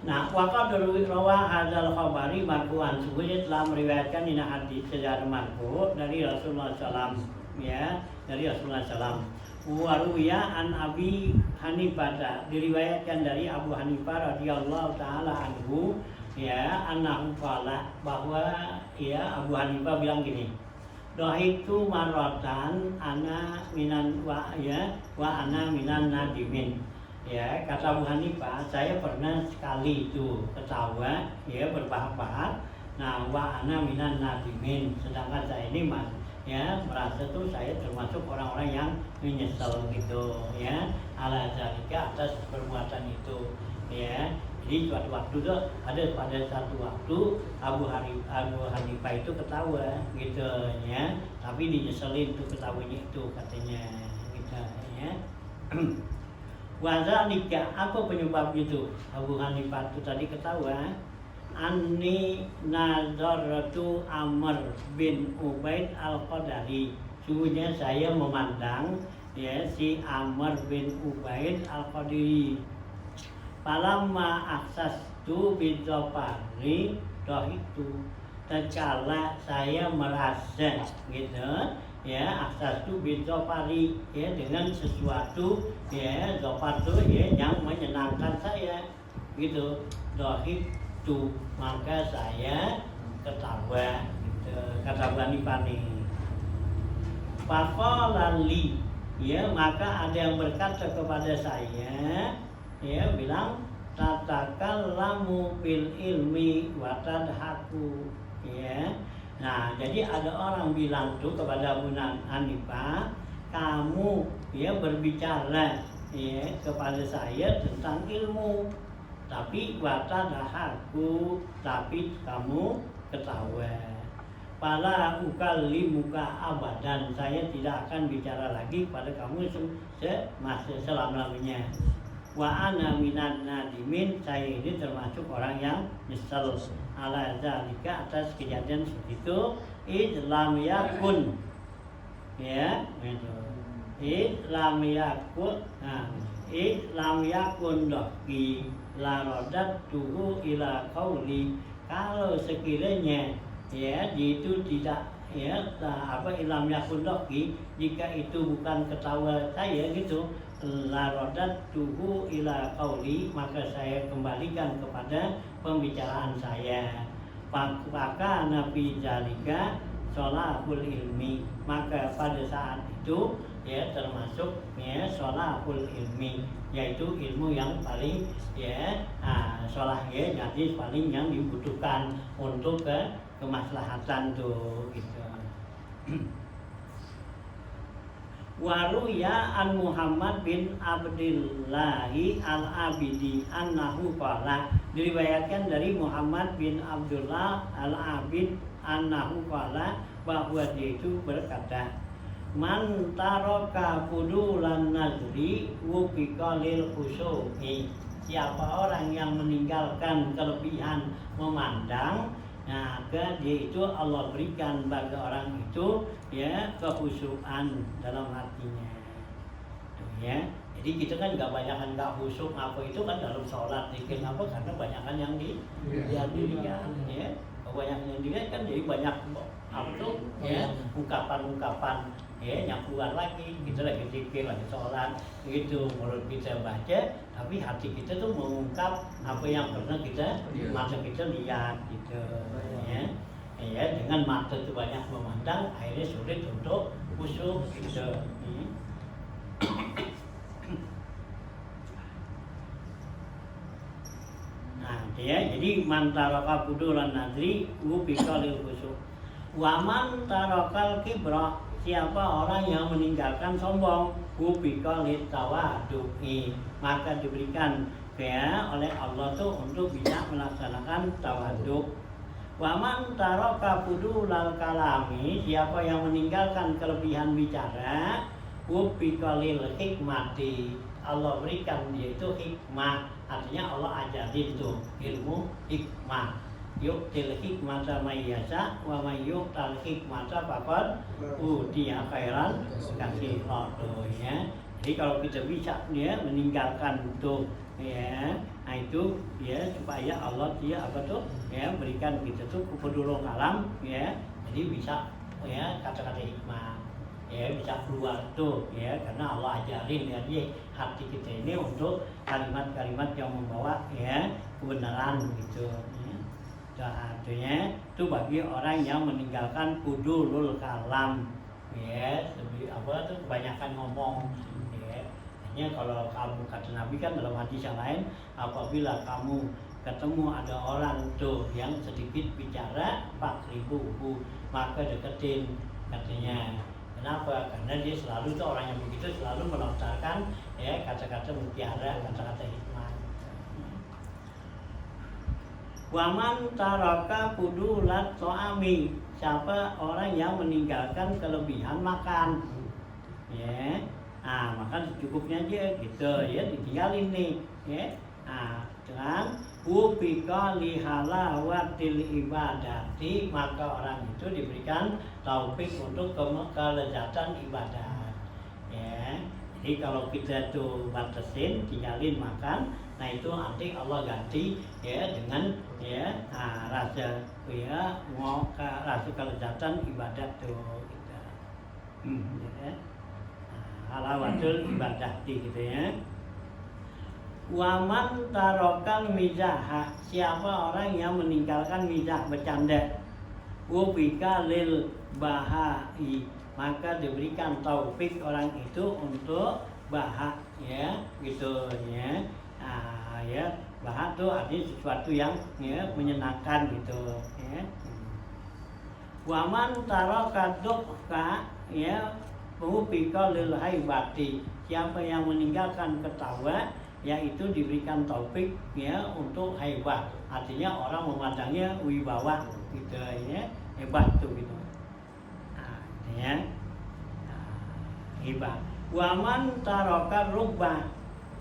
Nah waqad rawa hadzal khabari marfu'an sungguhnya telah meriwayatkan ini hadis secara marfu dari Rasulullah SAW ya dari Rasulullah SAW waruya an Abi Hanifah diriwayatkan dari Abu Hanifah radhiyallahu taala anhu ya annahu qala bahwa ya Abu Hanifah bilang gini dohitu maratan ana minan wa ana minan nadimin ya kata Abu Hanifah saya pernah sekali itu ketawa ya berbahak-bahak nah wa ana minan nadimin sedangkan saya ini ya merasa tuh saya termasuk orang-orang yang menyesal gitu ya ala zalika atas perbuatan itu ya. Jadi suatu waktu tuh ada pada satu waktu Abu Hanifah itu ketawa gitu ya, tapi dinyeselin tuh ketawanya itu katanya gitu ya. Wazalika apa penyebab itu Abu Hanifah itu tadi ketawa? Anni nadaratu Amr bin Ubaid al-Qadari. Sungguhnya saya memandang ya si Amr bin Ubaid al-Qadari. Palamma aksastu bidzafari itu tatkala saya merasa gitu ya aksastu bidzafari ya dengan sesuatu ya zafar itu ya yang menyenangkan saya gitu itu maka saya ketawa gitu kata Bani Pani Fakolali ya maka ada yang berkata kepada saya ya bilang tatakallamu bil ilmi wa tadhaku ya. Nah, jadi ada orang bilang tuh kepada Abu Hanifah, kamu ya berbicara ya kepada saya tentang ilmu, tapi wa tadhaku, tapi kamu ketawa. Pala ukallimuka abadan, saya tidak akan bicara lagi pada kamu selama-lamanya. Wa ana minan nadimin, saya ini termasuk orang yang nyesel ala zalika atas kejadian seperti itu. Islam yakun ya Islam yakun Islam yakun doki la rodat tuhu ila qauli, kalau sekiranya ya itu tidak ya Islam yakun doki, jika itu bukan ketawa saya gitu la rodat tuhu ila qauli, maka saya kembalikan kepada pembicaraan saya. Maka nabi zalika sholahul ilmi, maka pada saat itu ya termasuk ya sholahul ilmi, yaitu ilmu yang paling ya sholah ya jadi paling yang dibutuhkan untuk kemaslahatan tuh gitu. Waruya an Muhammad bin Abdillahi al-Abidi annahu qala, diriwayatkan dari Muhammad bin Abdullah al-Abid annahu qala, bahwa dia itu berkata, man taraka fudulan nazri wufiqa lil khusyu'i, siapa orang yang meninggalkan kelebihan memandang, nah dia itu Allah berikan bagi orang itu ya kekhusyuan dalam hatinya tuh, ya. Jadi kita kan nggak khusyuk apa itu kan dalam sholat zikir apa karena banyakan yang dilihat ya banyak yang dilihat kan jadi banyak apa tuh ya ungkapan-ungkapan ya yang keluar lagi, kita lagi zikir, lagi sholat gitu, mulut kita baca tapi hati kita tuh mengungkap apa yang pernah kita mata kita lihat gitu ya. Ya dengan mata itu banyak memandang akhirnya sulit untuk khusyuk gitu. Nah ya, jadi man taraka fudulan nadri ubika lil khusyuk. Waman tarakal kibra, siapa orang yang meninggalkan sombong, ubika lit tawadu'i, maka diberikan ya oleh Allah tuh untuk bisa melaksanakan tawaduk. Waman taraka fudulal kalami, siapa yang meninggalkan kelebihan bicara, ubika lil hikmati, Allah berikan dia itu hikmah, artinya Allah ajarin tuh ilmu hikmah. Yu'til hikmata may yasha wa may yu'tal hikmata faqad utiya khairan katsiran ya. Jadi kalau kita bisa ya meninggalkan itu ya, nah itu ya supaya Allah dia apa tuh ya berikan kita tuh kepedulung kalam ya. Jadi bisa ya kata-kata hikmah ya bisa keluar tuh ya karena Allah ajarin ya di hati kita ini untuk kalimat-kalimat yang membawa ya kebenaran gitu ya. Artinya itu bagi orang yang meninggalkan kudulul kalam ya, lebih apa tuh kebanyakan ngomong ya. Hanya kalau kamu kata Nabi kan dalam hadis yang lain, apabila kamu ketemu ada orang tuh yang sedikit bicara 4.000 maka deketin katanya. Kenapa? Karena dia selalu tuh orang yang begitu selalu melontarkan ya kata-kata mutiara, kata-kata hikmah. Waman taraka fudulat to'ami, siapa orang yang meninggalkan kelebihan makan ya, makan secukupnya aja gitu ya, ditinggalin nih ya. Dengan ubika lihalawatil ibadati, maka orang itu diberikan taufik untuk kelezatan ibadat ya. Jadi kalau kita tuh batasin, tinggalin makan, nah itu nanti Allah ganti ya dengan ya rasa ya mau rasa kelezatan ibadat tuh kita ya. Halawatul ibadati gitu ya. Waman tarokal mizaha, siapa orang yang meninggalkan mizah bercanda, ubika lil bahai, maka diberikan taufik orang itu untuk bahak ya gitu ya. Ya bahak itu artinya sesuatu yang ya menyenangkan gitu ya. Waman taraka dukka ya ubika lil haibati, siapa yang meninggalkan ketawa yaitu diberikan taufik ya untuk haibah, artinya orang memandangnya wibawa gitu ya, hebat tuh gitu. Ya hibah. Waman taraka rubah,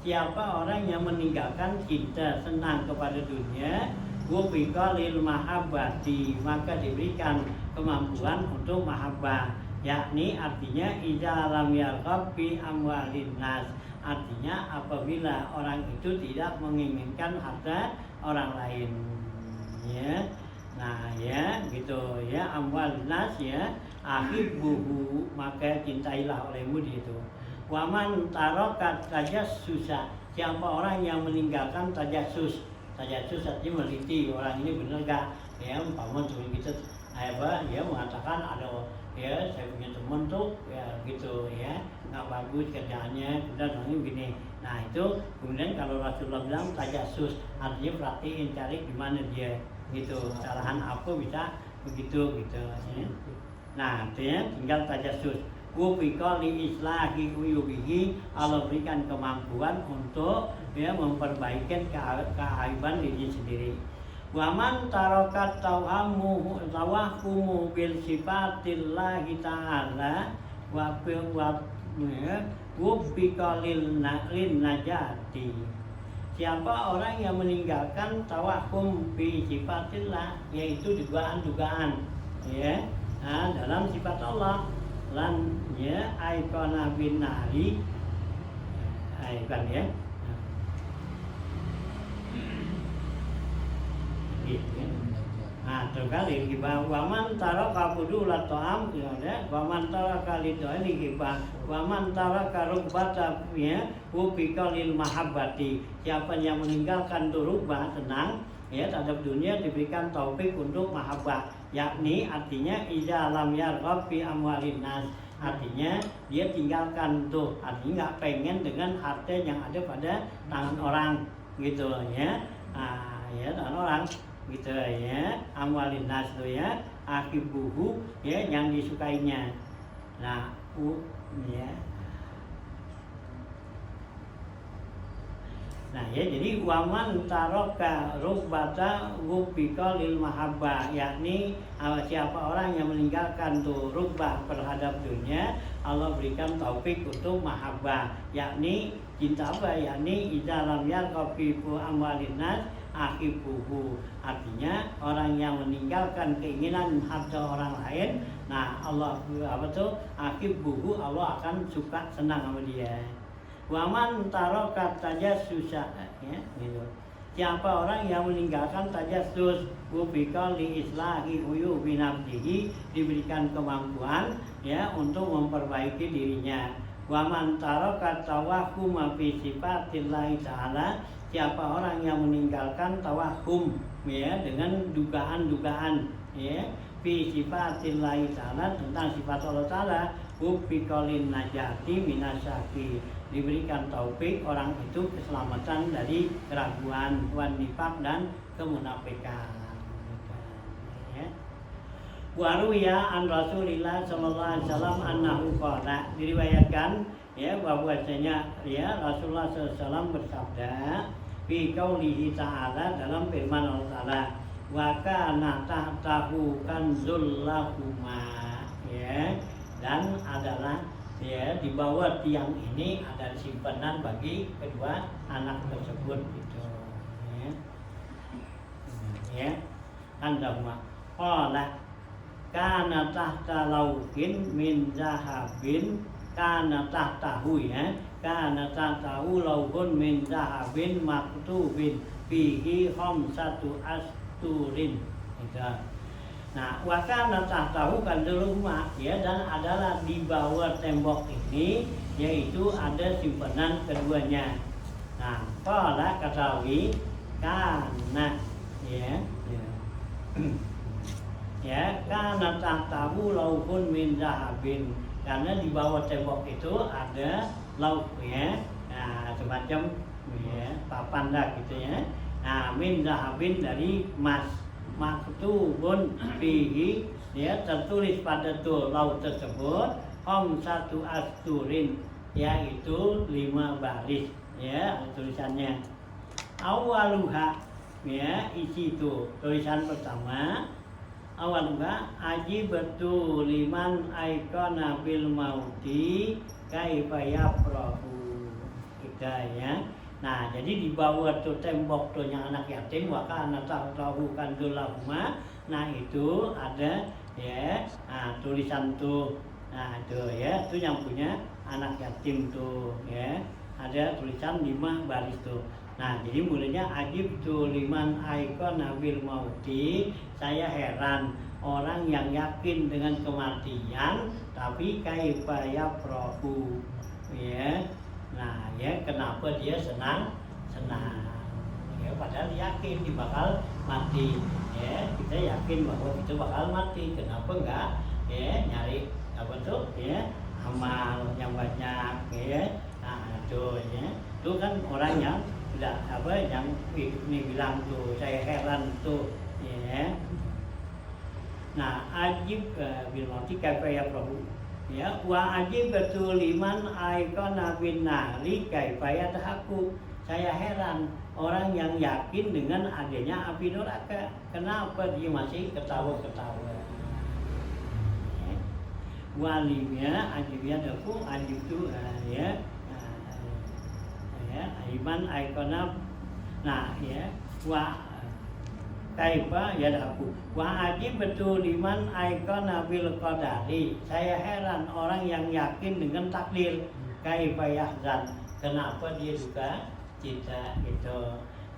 siapa orang yang meninggalkan cinta senang kepada dunia, ubika lil mahabbati, maka diberikan kemampuan untuk mahabbah, yakni artinya idza lam yarghab fi amwalin nas, artinya apabila orang itu tidak menginginkan harta orang lain ya. Nah ya gitu ya, amwalin nas ya, ahibbuhu, maka cintailah olehmu di itu. Waman tarokat tajassus, siapa orang yang meninggalkan tajassus, tajassus artinya meliti orang ini benar gak ya, umpama teman kita apa ya mengatakan ada ya saya punya teman tuh ya gitu ya nggak bagus kerjaannya, kemudian orangnya begini. Nah itu kemudian kalau Rasulullah bilang tajassus, artinya perhatiin cari di mana dia gitu, kesalahan apa bisa begitu gitu ya. Nah artinya tinggal tajassus. Ubika li islahi uyubihi, Allah berikan kemampuan untuk ya memperbaiki keaiban diri sendiri. Waman tarokat tawamu bil sifatillahi ta'ala wa ubika lil najati, siapa orang yang meninggalkan tawahum bi sifatillah, yaitu dugaan-dugaan ya dalam sifat Allah, lan ya aikona bin nari aikan ya. terkali hibah waman taraka fudulat ta'am ya waman taraka lidhani hibah waman taraka rubbata ya wubika lil mahabbati. Siapa yang meninggalkan rubah senang ya terhadap dunia diberikan taufik untuk mahabbah, yakni artinya iza lam yarghab fi amwalin nas, artinya dia tinggalkan tuh, artinya nggak pengen dengan harta yang ada pada tangan orang gitu ya. Ya tangan orang gitu ya, amwalin nas tuh ya, akibuhu ya yang disukainya. Nah, ya. Nah ya, jadi waman taroka rubbata wubika lil mahabbah, yakni siapa orang yang meninggalkan tuh rubbah terhadap dunia, Allah berikan taufik untuk mahabbah, yakni cinta apa? Yakni idza lam yarqabu amwalin nas akibuhu, artinya orang yang meninggalkan keinginan harta orang lain, nah Allah apa tuh akibuhu, Allah akan suka senang sama dia. Waman tarokat tajassus ya gitu. Siapa orang yang meninggalkan tajassus wubika li islahi uyubi nafsihi, diberikan kemampuan ya untuk memperbaiki dirinya. Waman tarokat tawahhum fi sifatillahi ta'ala, siapa orang yang meninggalkan tawahhum ya dengan dugaan-dugaan ya fi sifatillahi ta'ala, tentang sifat Allah Ta'ala, wubika lin najati minasyaki, diberikan taufik orang itu keselamatan dari keraguan, wan nifaq dan kemunafikan. Ya. Waruya an Rasulillah sallallahu alaihi wasallam annahu qala, diriwayatkan ya bahwasanya ya Rasulullah sallallahu alaihi wasallam bersabda fi qaulihi ta'ala, dalam firman Allah Ta'ala, wa kana tahtahu kanzul lahuma ya, dan adalah ya di bawah tiang ini ada simpanan bagi kedua anak tersebut gitu ya andahuma qala kana tahta lauhin min zahabin, kana tahtahu ya, kana tahtahu lauhun min zahabin maktubin fihi khamsatu asturin gitu. Nah, wakana tahtahu kanzul rumah ya, dan adalah di bawah tembok ini yaitu ada simpanan keduanya. Nah, qala katawi kana ya ya kana tahtahu lauhun min zahabin, karena di bawah tembok itu ada lauh ya, nah semacam ya papan dah gitu ya. Nah, min zahabin dari emas, maktubun fihi ya, tertulis pada tuh laut tersebut satu asturin, yaitu 5 baris ya tulisannya. Awaluha ya, isi itu tulisan pertama, awaluha ajibatu liman aikona bil mauti kaifa yafrahu kita ya. Nah, jadi di bawah tuh tembok tuh yang anak yatim, waka anak tahu kanzul lahuma. Nah, itu ada ya, nah, tulisan tuh. Nah, itu ya, itu yang punya anak yatim tuh ya. Ada tulisan 5 baris tuh. Nah, jadi mulainya ajib tuh liman aikona bil mauti, saya heran orang yang yakin dengan kematian tapi kaifa yafrahu ya. Nah ya, kenapa dia senang ya, padahal yakin dia bakal mati ya, kita yakin bahwa kita bakal mati, kenapa enggak ya nyari apa tuh ya amal yang banyak ya. Nah itu ya, itu kan orang yang tidak apa yang ini bilang tuh saya heran tuh ya. Nah ajib bil mauti kaifa yafrahu ya, wa ajib betul liman aikona bin nari kaifa yadhaku, saya heran orang yang yakin dengan adanya api neraka, kenapa dia masih ketawa-ketawa ya. Walimnya ajibnya daku ajib itu ya ya liman aikona, nah ya wa kaifa yadhaku wa ajib betul liman aikona bil qadari, saya heran orang yang yakin dengan takdir, kaifa yahzan, kenapa dia juga cita itu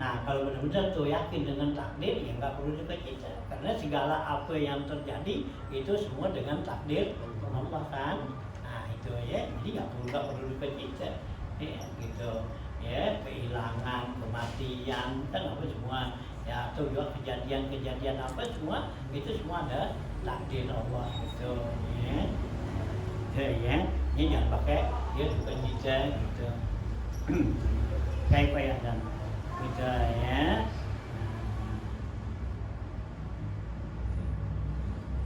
Nah kalau benar-benar tuh yakin dengan takdir ya nggak perlu dukacita, karena segala apa yang terjadi itu semua dengan takdir Allah kan. Nah itu ya, jadi nggak perlu dukacita ya, gitu ya, kehilangan, kematian kan apa semua ya, atau juga kejadian-kejadian apa semua itu semua ada takdir Allah gitu ya. Ya, ini jangan pakai dia dukacita gitu. Kayak dan gitu ya.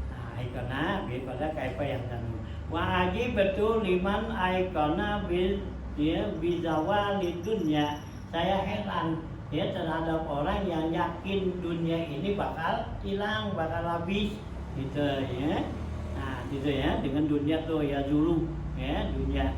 Nah, ikona pada kayak yang dan wajib betul liman ikona bil ya bizawa di dunia. Saya heran ya terhadap orang yang yakin dunia ini bakal hilang, bakal habis gitu ya. Nah, gitu ya, dengan dunia tuh ya dulu ya dunia.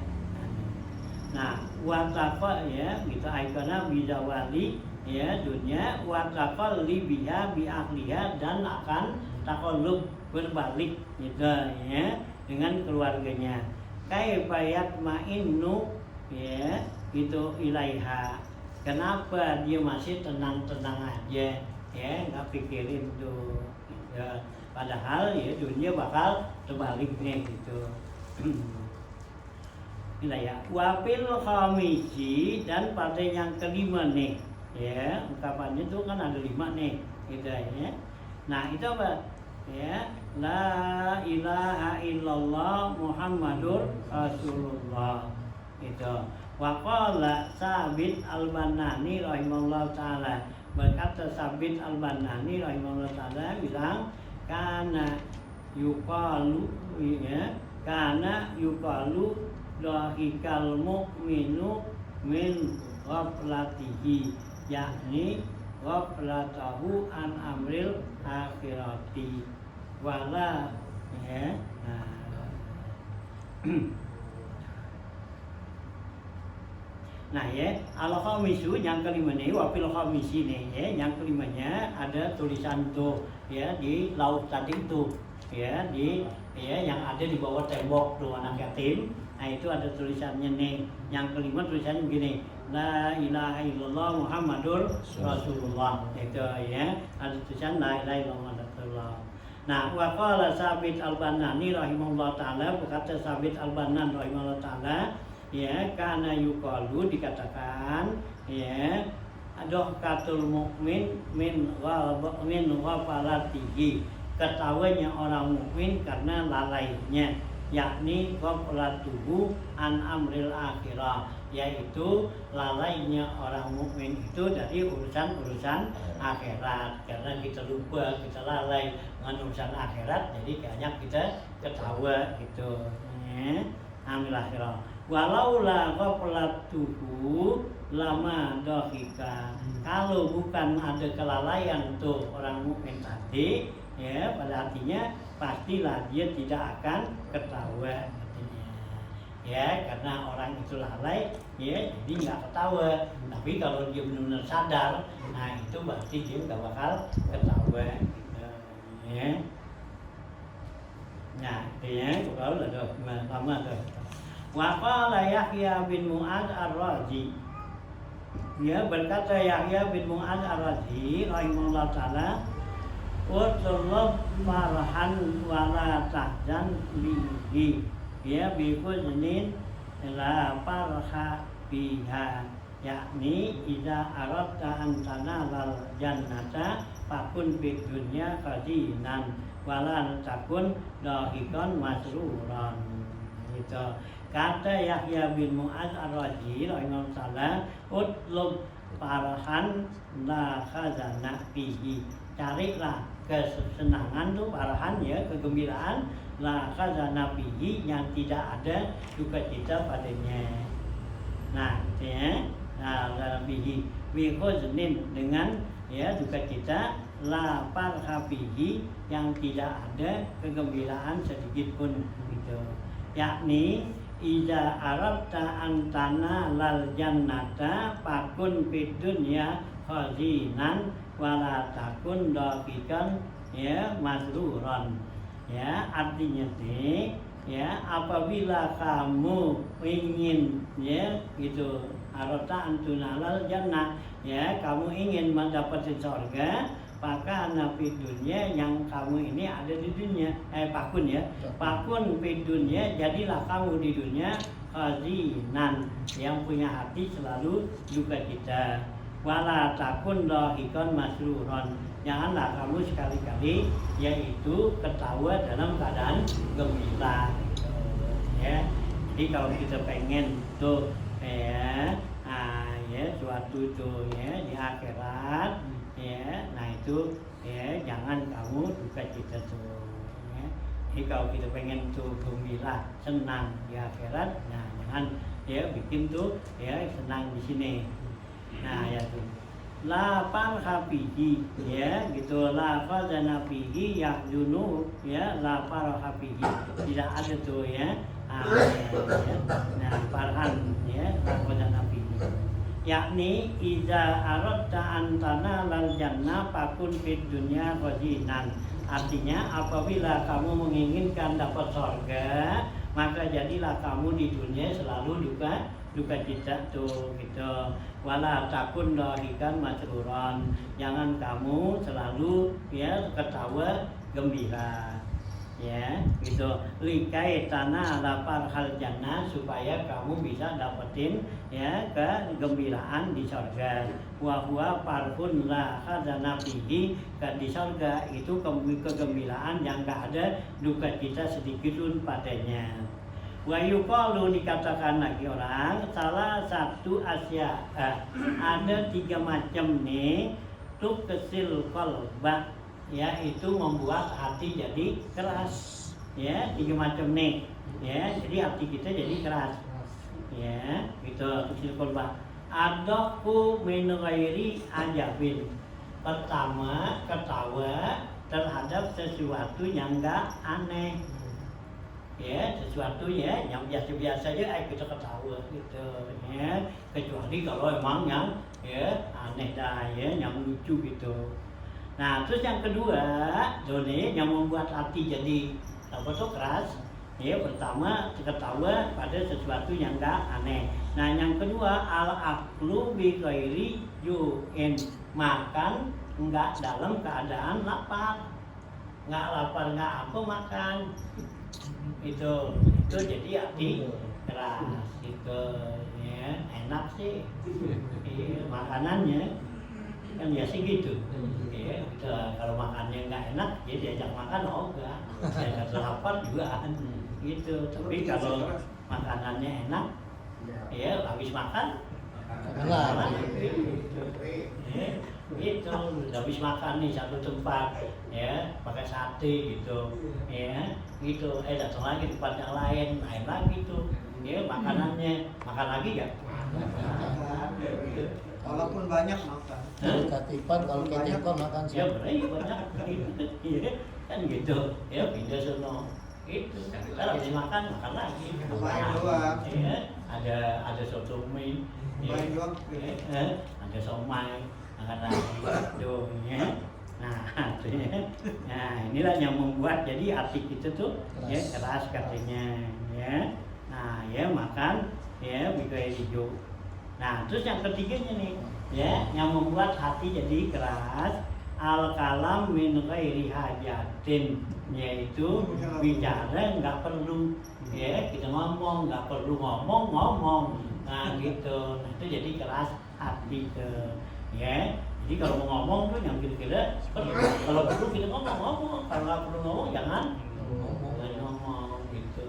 Nah, wataqa ya gitu aikana bizawali ya dunia, wataqa libiha bi ahliha, dan akan taqallub berbalik gitu ya dengan keluarganya. Kaifayat ma'innu ya itu ilaiha. Kenapa dia masih tenang-tenang aja ya, nggak pikirin tuh ya. Padahal ya dunia bakal terbaliknya gitu. Ya, wafil khamisi, dan pada yang kelima nih ya, ungkapannya itu kan ada 5 nih gitu ya. Nah itu apa ya, la ilaha illallah Muhammadur Rasulullah itu. Waqala Sabit Al-Banani rahimahullah ta'ala, berkata Sabit Al-Banani rahimahullah ta'ala bilang, kana yuqalu ya, kana yuqalu dahikal mu'minu min ghaflatihi, yakni ghaflatahu an amril akhirati wala ya. Nah ya, al-khamisu yang kelima nih, wafil khamisi nih ya, yang kelimanya ada tulisan tuh ya di laut tadi tuh ya, di ya yang ada di bawah tembok tuh anak yatim. Nah itu ada tulisannya nih. Yang kelima tulisannya begini, la ilaha illallah Muhammadur Rasulullah itu ya, ada tulisan la ilaha illallah Rasulullah. Nah waqala Sabit Al-Banani rahimahullah ta'ala, berkata Sabit Al-Banan rahimahullah ta'ala ya, karena yuqalu dikatakan ya, dohkatul mukmin min ghafalatihi, ketawanya orang mukmin karena lalainya, yakni ghaflatuhu an amril akhirah, yaitu lalainya orang mukmin itu dari urusan-urusan akhirat. Karena kita lupa, kita lalai dengan urusan akhirat, jadi banyak kita ketawa gitu ya, amril akhirah. Walaula ghaflatuhu lama dohika, kalau bukan ada kelalaian tuh orang mukmin tadi ya, pada artinya pastilah dia tidak akan ketawa artinya ya, karena orang itu lalai ya, jadi nggak ketawa. Tapi kalau dia benar-benar sadar, nah itu berarti dia nggak bakal ketawa gitu ya. Nah ya, kalau udah lama tuh. Waqala Yahya bin Mu'adz Ar-Razi, ya berkata Yahya bin Mu'adz Ar-Razi rahimahullah ta'ala, utlub marhan wala tahzan bihi ya bihuznin la farha biha, yakni idza aradta an tanalal jannata fakun fid dunya qadinan wala takun dahikan masruran gitu. Kata Yahya bin Mu'adz Ar-Razi rahimahullah ta'ala, utlub farhan la khazana bihi, carilah kesenangan tuh, farhan ya kegembiraan, la khazana bihi yang tidak ada sukacita padanya. Nah gitu ya, la bihi bi khuznin, dengan ya sukacita, la farha bihi yang tidak ada kegembiraan sedikit pun gitu. Yakni iza arabta antana lal jannata fakun fid dunya khazinan wala takun dafikan ya masruran ya, artinya nih ya, apabila kamu ingin ya gitu arata antunalal jannah, ya kamu ingin mendapatkan surga, maka nabi dunia yang kamu ini ada di dunia, pakun ya, pakun di dunia, jadilah kamu di dunia khazinan, yang punya hati selalu duka cita. Wala takun dohikon masruron, janganlah kamu sekali-kali yaitu ketawa dalam keadaan gembira, ya. Jadi kalau kita pengen tuh ya suatu tuh ya di akhirat ya, nah itu ya jangan kamu duka cita tuh ya. Jadi kalau kita pengen tuh gembira senang di akhirat, nah jangan ya bikin tuh ya senang di sini. Nah ya tuh la farhafihi ya gitu, la fadana fihi yahzunu ya, la farhafihi tidak ada tuh ya. Nah farhan ya la fadana fihi, yakni iza aradta antana lal jannah fakun fid dunya khazinan, artinya apabila kamu menginginkan dapat surga, maka jadilah kamu di dunia selalu duka cita tuh gitu. Wala takun dohikan masruron, jangan kamu selalu ya ketawa gembira ya gitu. Likai tanah lapar hal jannah, supaya kamu bisa dapetin ya kegembiraan di surga. Wa huwa farhun la khazana fihi, di surga itu kegembiraan yang enggak ada duka cita sedikit pun padanya. Wa yuqalu, dikatakan lagi orang, salah satu asya ada 3 macam nih tuh kesil qalba, yaitu membuat hati jadi keras ya, 3 macam nih ya, jadi hati kita jadi keras ya gitu. Kesil qalba adaku min ghairi ajabin, pertama ketawa terhadap sesuatu yang enggak aneh ya, sesuatu ya yang biasa-biasa aja kita ketawa gitu ya, kecuali kalau emang yang ya aneh dah ya, yang lucu gitu. Nah terus yang kedua tuh nih, yang membuat hati jadi apa tuh keras ya, pertama ketawa pada sesuatu yang enggak aneh. Nah yang kedua al aklu bi ghairi ju'in, makan enggak dalam keadaan lapar, enggak lapar enggak apa makan itu jadi hati keras itu ya. Enak sih makanannya kan biasa gitu ya, kalau makannya nggak enak ya diajak makan enggak, saya lapar juga gitu. Tapi kalau makanannya enak ya habis makan itu habis makan nih satu tempat ya pakai sate gitu ya gitu, datang lagi tempat yang lain lain lagi tuh ya, makanannya makan lagi ya walaupun banyak makan. Katipan kalau ketipan makan ya banyak gitu kan gitu ya, pindah sono gitu. Kalau habis makan lagi ya, ada soto mie ya, ada somai makan lagi tuh ya. Nah inilah yang membuat jadi hati kita tuh ya keras katanya ya. Nah ya makan ya bikai hijau. Nah terus yang ketiganya nih ya, yang membuat hati jadi keras al kalam min ghairi hajatin, yaitu bicara nggak perlu ya, kita ngomong nggak perlu ngomong nah gitu. Nah itu jadi keras hati tuh ya. Jadi kalau mau ngomong tuh yang kira-kira kalau perlu kita ngomong, kalau nggak perlu ngomong jangan ngomong gitu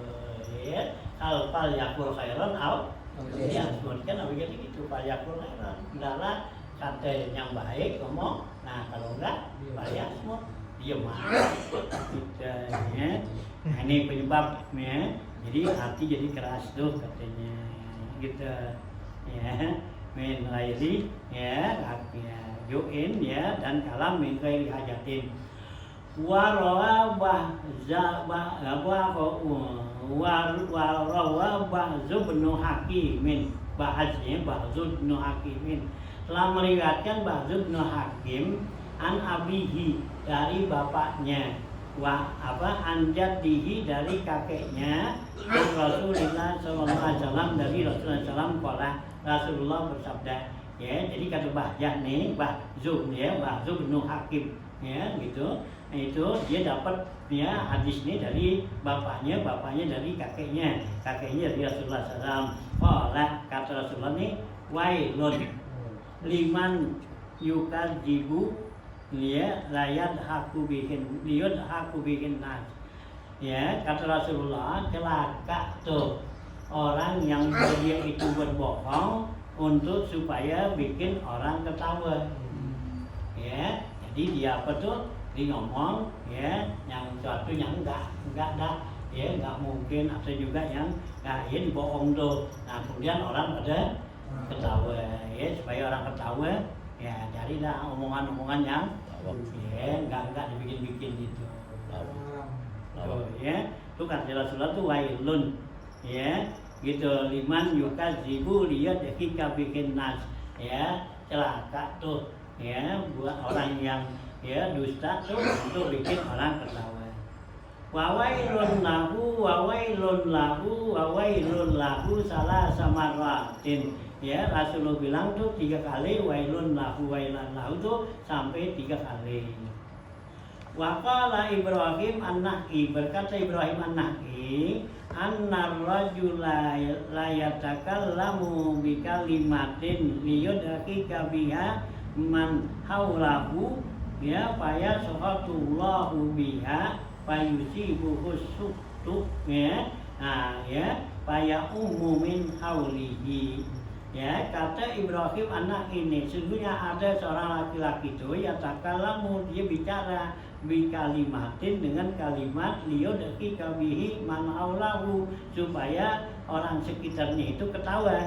ya. Al fal yakul khairan al ya, kan apa gitu fal yakul khairan, adalah kata yang baik ngomong. Nah kalau enggak bahaya semua diam gitu ya. Nah ini penyebabnya, jadi hati jadi keras tuh katanya gitu ya. Min ghairi ya haknya yu'in ya, dan kalam min ghairi hajatin. Wa rawa ba'zubnu hakimin, ba'zubnu hakimin telah meriwayatkan ba'zubnu hakim an abihi dari bapaknya, anjadihi dari kakeknya, Rasulullah sallallahu alaihi wasallam dari Rasulullah sallallahu alaihi wasallam Rasulullah bersabda, ya, jadi kata Bahjah nih, Bahzu ya, Bahzu bin Hakim ya, gitu. Itu dia dapat ya hadis ini dari bapaknya dari kakeknya dari Rasulullah SAW. Kata Rasulullah nih, wailun liman yukadzibu ya layat haku bihin nas. Ya, kata Rasulullah, celaka tuh orang yang dia itu berbohong untuk supaya bikin orang ketawa. Ya, jadi dia apa tuh? Dia ngomong ya yang suatu yang enggak dah, ya enggak mungkin, atau juga yang ya dibohong tuh. Nah, kemudian orang pada ketawa, ya supaya orang ketawa, ya carilah omongan-omongan yang ya enggak dibikin-bikin gitu. Tuh, ya, itu kata Rasulullah tuh wailun, ya, gitu, liman yukadzibu liyadhika bikin nas, ya, celaka tuh, ya, buat orang yang ya dusta tuh untuk bikin orang ketawa. Wawailun lahu salah samaratin. Ya, Rasulullah bilang tuh 3 kali wailun lahu tuh sampai 3 kali. Waqala Ibrahim an-Nakhai, berkata Ibrahim an-Nakhai, annar rajula la yatakallamu bi kalimatin liyudhika biha man haulahu, ya, faya sahatullahu biha fayusibuhu suktu, ya. Nah, ya, faya umumin haulihi. Ya, kata Ibrahim anak ini, sesungguhnya ada seorang laki-laki itu ya takalamu, dia bicara bikalimatin dengan kalimat liyudhika bihi man haulahu, supaya orang sekitarnya itu ketawa.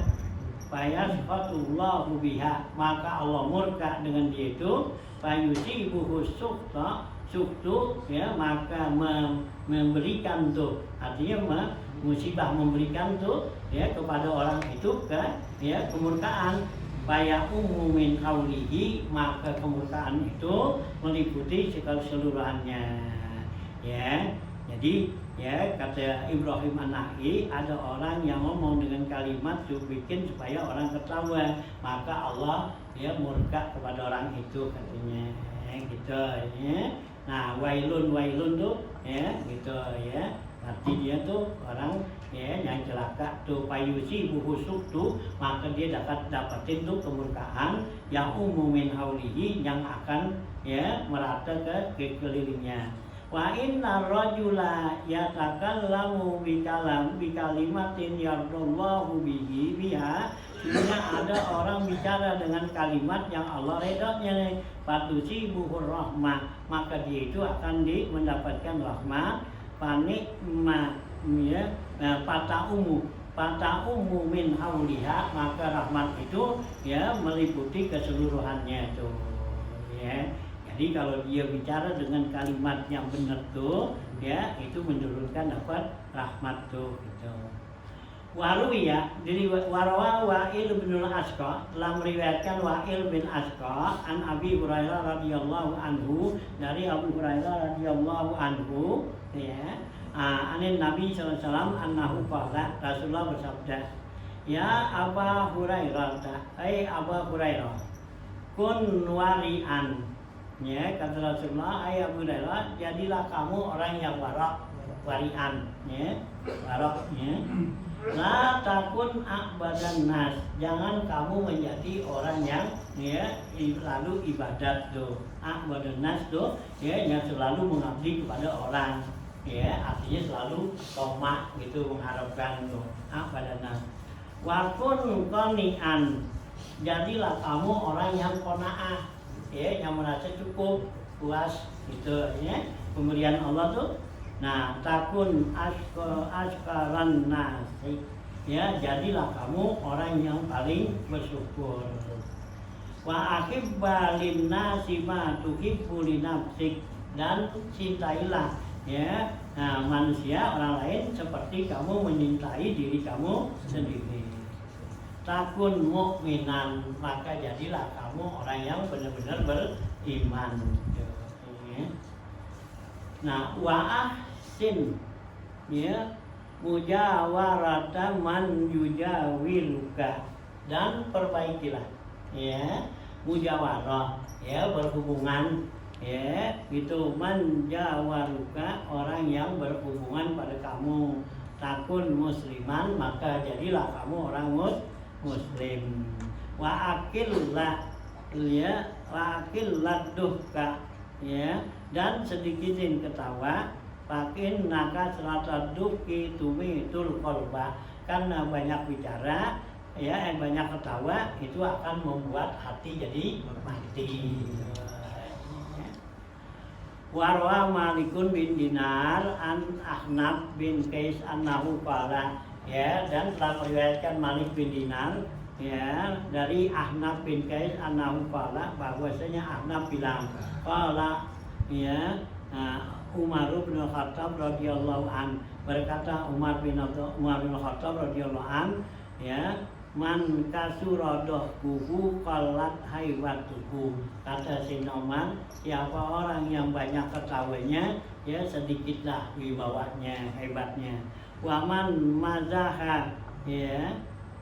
Faya sahatullahu biha, maka Allah murka dengan dia itu. Fayusibuhu suktu, ya, maka memberikan tuh, artinya musibah, memberikan tuh ya kepada orang itu ya kemurkaan. Faya umumin haulihi, maka kemurkaan itu meliputi keseluruhannya, ya. Jadi ya kata Ibrahim an-Nakhai, ada orang yang ngomong dengan kalimat bikin supaya orang ketawa, maka Allah ya murka kepada orang itu, katanya, gitu ya. Nah, wailun tuh ya gitu ya, arti dia tuh orang ya yang celaka tuh, payusi buhusuk tuh, maka dia dapatin tuh kemurkaan yang umumin haulihi, yang akan ya merata ke kekelilingnya. Wa inna rajula yatakallamu bikalimatin yardallahu biha, sebenarnya ada orang bicara dengan kalimat yang Allah redanya, fatusibuhur rahmah, maka dia itu akan mendapatkan rahmat. Panik ya, patah umu min hauliha, maka rahmat itu ya meliputi keseluruhannya tuh, ya. Jadi kalau dia bicara dengan kalimat yang benar tuh, ya, itu menurunkan dapat rahmat tuh, gitu. Waruya, jadi warawa Wa'il bin al-Asqa, telah meriwayatkan Wa'il bin Asqa an Abi Hurairah radhiyallahu anhu, dari Abu Hurairah radhiyallahu anhu, ya, anin Nabi sallallahu alaihi wasallam annahu qala, Rasulullah bersabda, ya Aba Hurairah, Aba Hurairah, kun wari'an, ya, kata Rasulullah, Abu Hurairah, jadilah kamu orang yang wari'an, ya, ya. La takun akbadan nas, jangan kamu menjadi orang yang ya lalu ibadat tuh. Akbadan nas tuh ya yang selalu mengabdi kepada orang, ya, artinya selalu tomak gitu, mengharapkan tuh. Akbadan nas. Wa kun qani'an, jadilah kamu orang yang qanaah, ya, yang merasa cukup, puas gitu, ya, pemberian Allah tuh. Nah, takun askaran nasi, ya, jadilah kamu orang yang paling bersyukur. Wa akhibba lin nasi ma tuhibbu li nafsik, dan cintailah ya manusia, orang lain seperti kamu mencintai diri kamu sendiri. Takun mukminan, maka jadilah kamu orang yang benar-benar beriman. Nah, wa'ahsin, ya, mujawarata man yujawiluka, dan perbaikilah ya, mujawarah ya, berhubungan ya, itu menjawaruka, orang yang berhubungan pada kamu, takun musliman, maka jadilah kamu orang muslim. Wa akillah ya, wa akillah duhka ya, dan sedikitin ketawa, pakin naka selata duhki tumitul qalba, karena banyak bicara ya, banyak ketawa itu akan membuat hati jadi mati. Warwa Malikun bin Dinar an Ahnaf bin Qais annahu qala ya, dan telah meriwayatkan Malik bin Dinar ya dari Ahnaf bin Qais annahu qala, bahwasanya Ahnaf bilang qala ya, Umar bin Khattab radhiyallahu an, berkata Umar bin Khattab radhiyallahu an ya, man kasuradoh kuhu qalat haywatuhu, kata si Umar, siapa orang yang banyak ketawanya ya sedikitlah wibawanya, hebatnya. Waman mazaha ya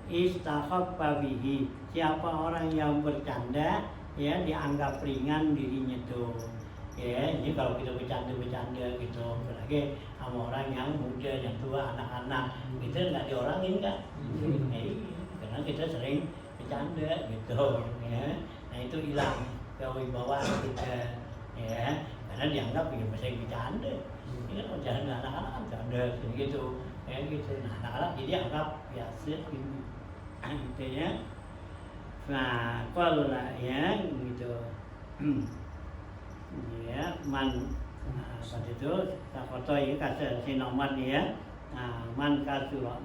istakhaffa bihi, siapa orang yang bercanda ya dianggap ringan dirinya tuh ya. Ini kalau kita bercanda gitu, apalagi sama orang yang muda, yang tua, anak-anak, kita nggak diorangin kan? Karena kita sering bercanda gitu ya. Nah itu hilang kewibawaan kita ya, karena dianggap ya masih bercanda. Ini kan bercanda, anak-anak kan bercanda gitu ya gitu. Nah anak-anak jadi anggap biasa gitu ya. Nah kalau ya gitu ya, man pada itu foto ini kasih si nomor ya. Man kasura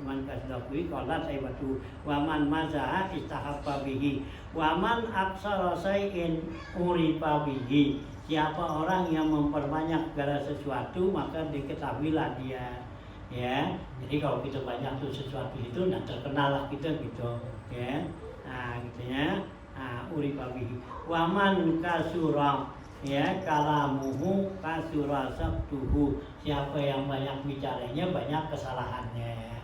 man kasdaqui qalat aibatu wa man mazaa istahaffa bihi wa man aksara shay'in urifa bihi, siapa orang yang memperbanyak segala sesuatu maka diketahuilah dia ya. Jadi kalau kita banyak tuh sesuatu itu, nah terkenal lah kita gitu ya. Nah gitu ya, urifa bihi. Wa man kasura ya kalamuhu kasura sabtuhu, siapa yang banyak bicaranya banyak kesalahannya ya.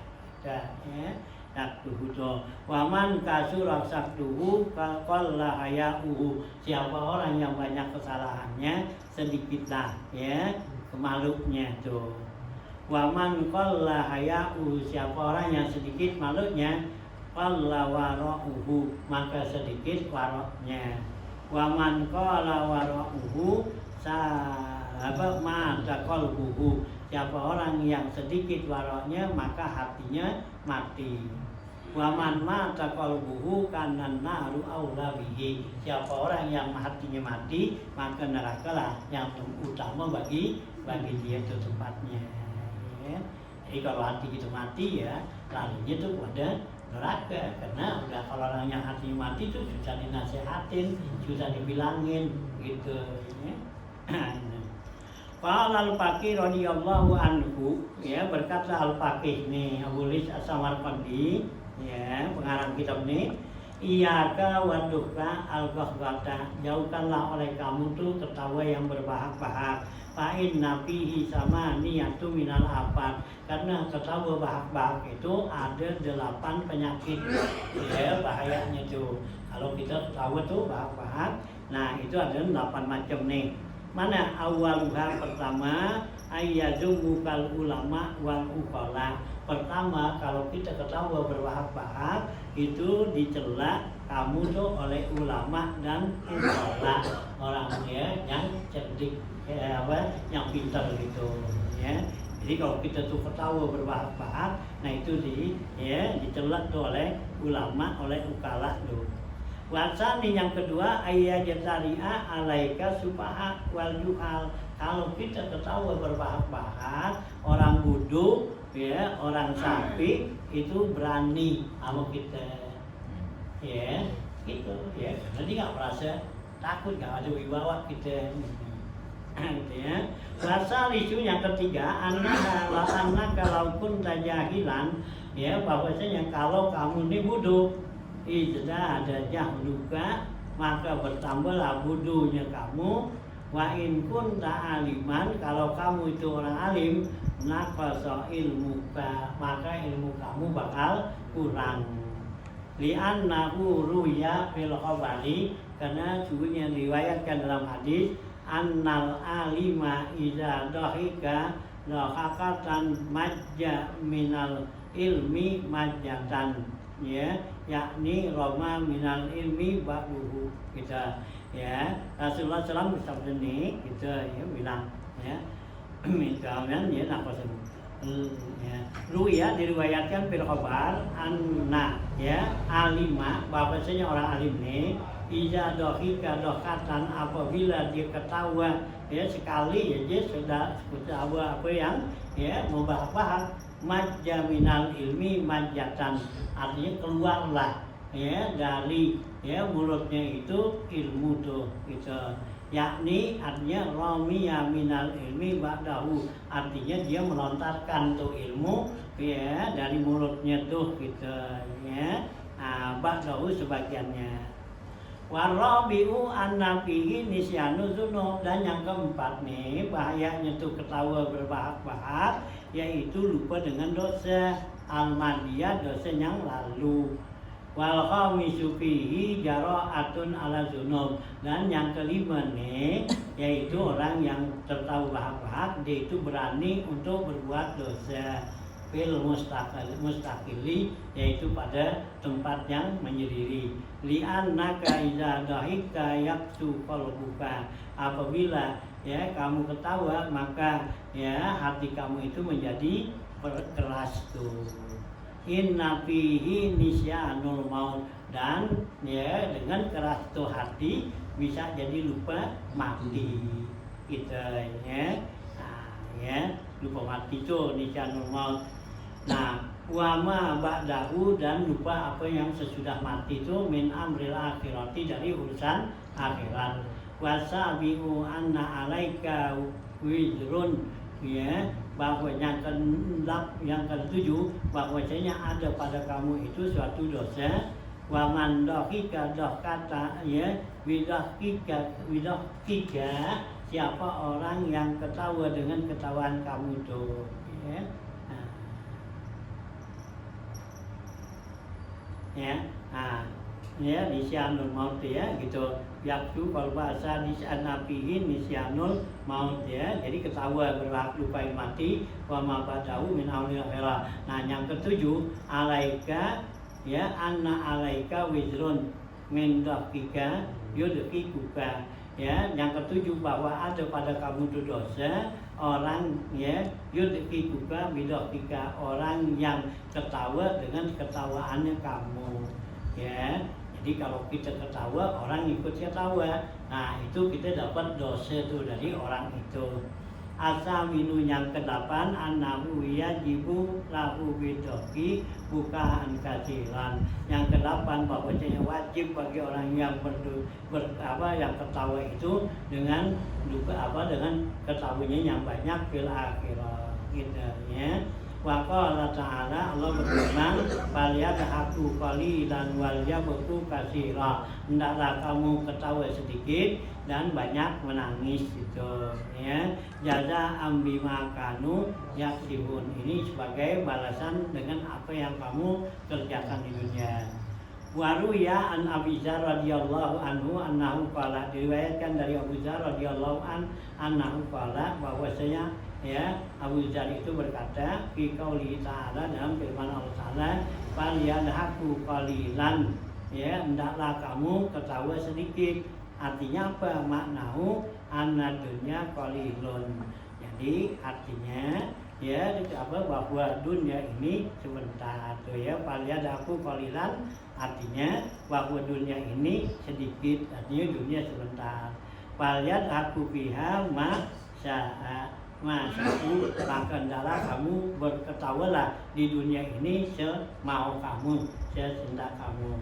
Sabtuhu to waman kasura sabtuhu qalla hayauhu, siapa orang yang banyak kesalahannya sedikitlah ya kemaluknya tuh. Waman qalla hayauhu, siapa orang yang sedikit maluknya, qalla wara'uhu, maka sedikit waroknya. Waman qala wara'uhu sahabat mata qalbuhu, siapa orang yang sedikit waroknya maka hatinya mati. Waman mata qalbuhu kanan naru aula bihi, siapa orang yang hatinya mati maka nerakalah yang utama bagi dia itu tempatnya ya. Jadi kalau hati kita mati ya lalunya tuh pada neraka, karena udah kalau orang yang hatinya mati itu susah dinasehatin, susah dibilangin gitu ya. Qala al-Faqih radhiyallahu anhu ya, berkata al-Faqih nih Abu Lis As-Samarqandi ya, pengarang kitab nih, iyyaka wa duhka al-ghafwata, jauhkanlah oleh kamu tuh ketawa yang berbahak-bahak. Fa'in nafihi sama niyatu minal afat, karena ketawa bahak-bahak itu ada 8 penyakit ya, bahayanya tuh. Kalau kita ketawa tuh bahak-bahak, nah itu ada 8 macam nih. Mana awaluha, pertama ayyazumukal ulama wal uqala. Pertama, kalau kita ketawa berbahak-bahak itu dicela kamu tuh oleh ulama dan uqala, orang ya yang cerdik yang pintar gitu ya. Jadi kalau kita tuh ketawa berbahak-bahak, nah itu dicela tuh oleh ulama, oleh uqala tuh. Wasani yang kedua ayyajtari'a alaika sufaha wal juhal, kalau kita ketawa berbahak-bahak, orang bodoh ya, orang sapi itu berani sama kita ya gitu ya, karena dia nggak merasa takut, nggak ada wibawa kita gitu ya. Rasa isu yang ketiga anak kalau pun tajahilan ya, bahwasanya kalau kamu ini bodoh, idza ada jahluka, maka bertambahlah bodohnya kamu. Wa in kunta aliman, kalau kamu itu orang alim, naqasa ilmuka, maka ilmu kamu bakal kurang li'annahu ruya fil khabari, karena sungguhnya diriwayatkan dalam hadis annal alima iza dhahika dhahakatan majja minal ilmi majjatan, ya, yakni roma minal ilmi ba'duhu, gitu ya. Rasulullah SAW bersabda ini, gitu ya, bilang ya, misalnya ya apa sebut ya, ruya diriwayatkan fil khabar anna, ya, alima, bahwasanya orang alim ini iza dohika dohkatan, apabila dia ketawa ya sekali, ya dia sudah ketawa apa yang ya membahas majja minal ilmi majjatan, artinya keluarlah ya dari ya mulutnya itu ilmu tuh, gitu, yakni artinya romiya minal ilmi ba'dahu, artinya dia melontarkan tuh ilmu ya dari mulutnya tuh, gitu ya, ba'dahu sebagiannya. Warabi'u anna fihi nisyanu dzunub, dan yang keempat nih bahayanya tuh ketawa berbahak-bahak, yaitu lupa dengan dosa al-madiyah, dosa yang lalu. Wal khamisu fihi jara'atun ala dzunub, dan yang kelima nih yaitu orang yang tertawa bahak-bahak, dia itu berani untuk berbuat dosa fil mustaqili, yaitu pada tempat yang menyendiri. Li'annaka iza dahika yaksu qalbuka, apabila ya kamu ketawa maka ya hati kamu itu menjadi keras tuh. Inna fihi nisyanul maut, dan ya dengan keras tuh hati bisa jadi lupa mati, gitu ya. Nah, ya lupa mati tuh nisyanul maut. Nah, wama ba'dahu, dan lupa apa yang sesudah mati itu min amril akhirati, dari urusan akhirat. Wasabi'u anna alaika wizrun, ya, bahwa yang ketujuh bahwasanya ada pada kamu itu suatu dosa. Wa man dhaqika dhaqata, ya, widhaqika, siapa orang yang ketawa dengan ketawaan kamu itu, ya. Ya, nisyanul maut, ya, gitu. Yaktu kalau bahasa nisanafihin nisyanul maut, ya, jadi ketawa berhak lupa mati. Wa ma badahu min aulil akhirah. Nah, yang ketujuh alaika, ya, anna alaika wizrun min dhaqika yudhikuka, ya, yang ketujuh bahwa ada pada kamu itu dosa orang, ya, yudhikuka bidhaqika, orang yang ketawa dengan ketawaannya kamu, ya. Jadi kalau kita ketawa, orang ikut ketawa, nah itu kita dapat dosa itu dari orang itu. Asaminu, yang kedelapan, annahu yajibu lahu bidhaqi bukaan kasiran. Yang kedelapan bahwasanya wajib bagi orang yang yang ketawa itu dengan dengan ketawanya yang banyak fil akhirah, gitu ya. Wa qala ta'ala, Allah berfirman, falyadhaku qalilan wal yabku katsira, hendaklah kamu ketawa sedikit dan banyak menangis, gitu ya. Jaza bima kanu yaksibun, ini sebagai balasan dengan apa yang kamu kerjakan di dunia. Waruya an Abi Dzar radhiyallahu anhu annahu qala, diriwayatkan dari Abu Dzar radhiyallahu annahu qala, bahwasanya ya Abu Dzar itu berkata fi qauli ta'ala, dalam firman Allah Ta'ala, falyadhaku qalilan, ya, hendaklah kamu ketawa sedikit. Artinya apa? Maknahu anna dunya qalilun, jadi artinya ya bahwa dunia ini sebentar tuh, ya. Falyadhaku qalilan artinya bahwa dunia ini sedikit, artinya dunia sebentar. Falyadhaku biha ma sya'a, masaku, maka hendaklah kamu berketawalah di dunia ini semau kamu, sehendak kamu.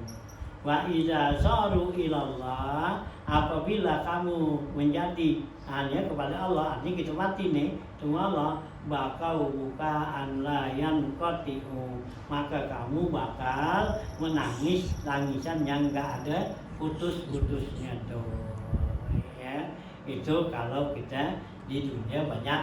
Wa iza saru ilallah, apabila kamu menjadi hanya kepada Allah, artinya kita mati nih tunggu Allah, bakau bukaan layan kotiu, maka kamu bakal menangis tangisan yang enggak ada putus-putusnya tuh, ya. Itu kalau kita di dunia banyak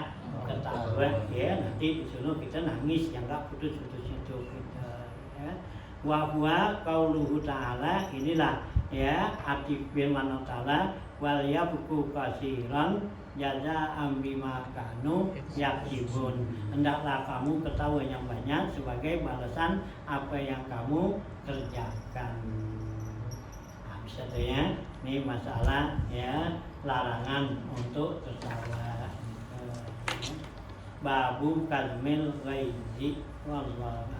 ketawa, ya, nanti di sana kita nangis yang enggak putus-putusnya tuh, kita, ya. Wa huwa qauluhu ta'ala, inilah ya arti firman Allah Ta'ala, wal yabku kasiran jaza'an bima kanu yaksibun. Hendaklah kamu ketahui yang banyak sebagai balasan apa yang kamu kerjakan. Nah, bisa tuh ya. Ini masalah ya larangan untuk tertawa. Babu kalmil ghaizi wallahu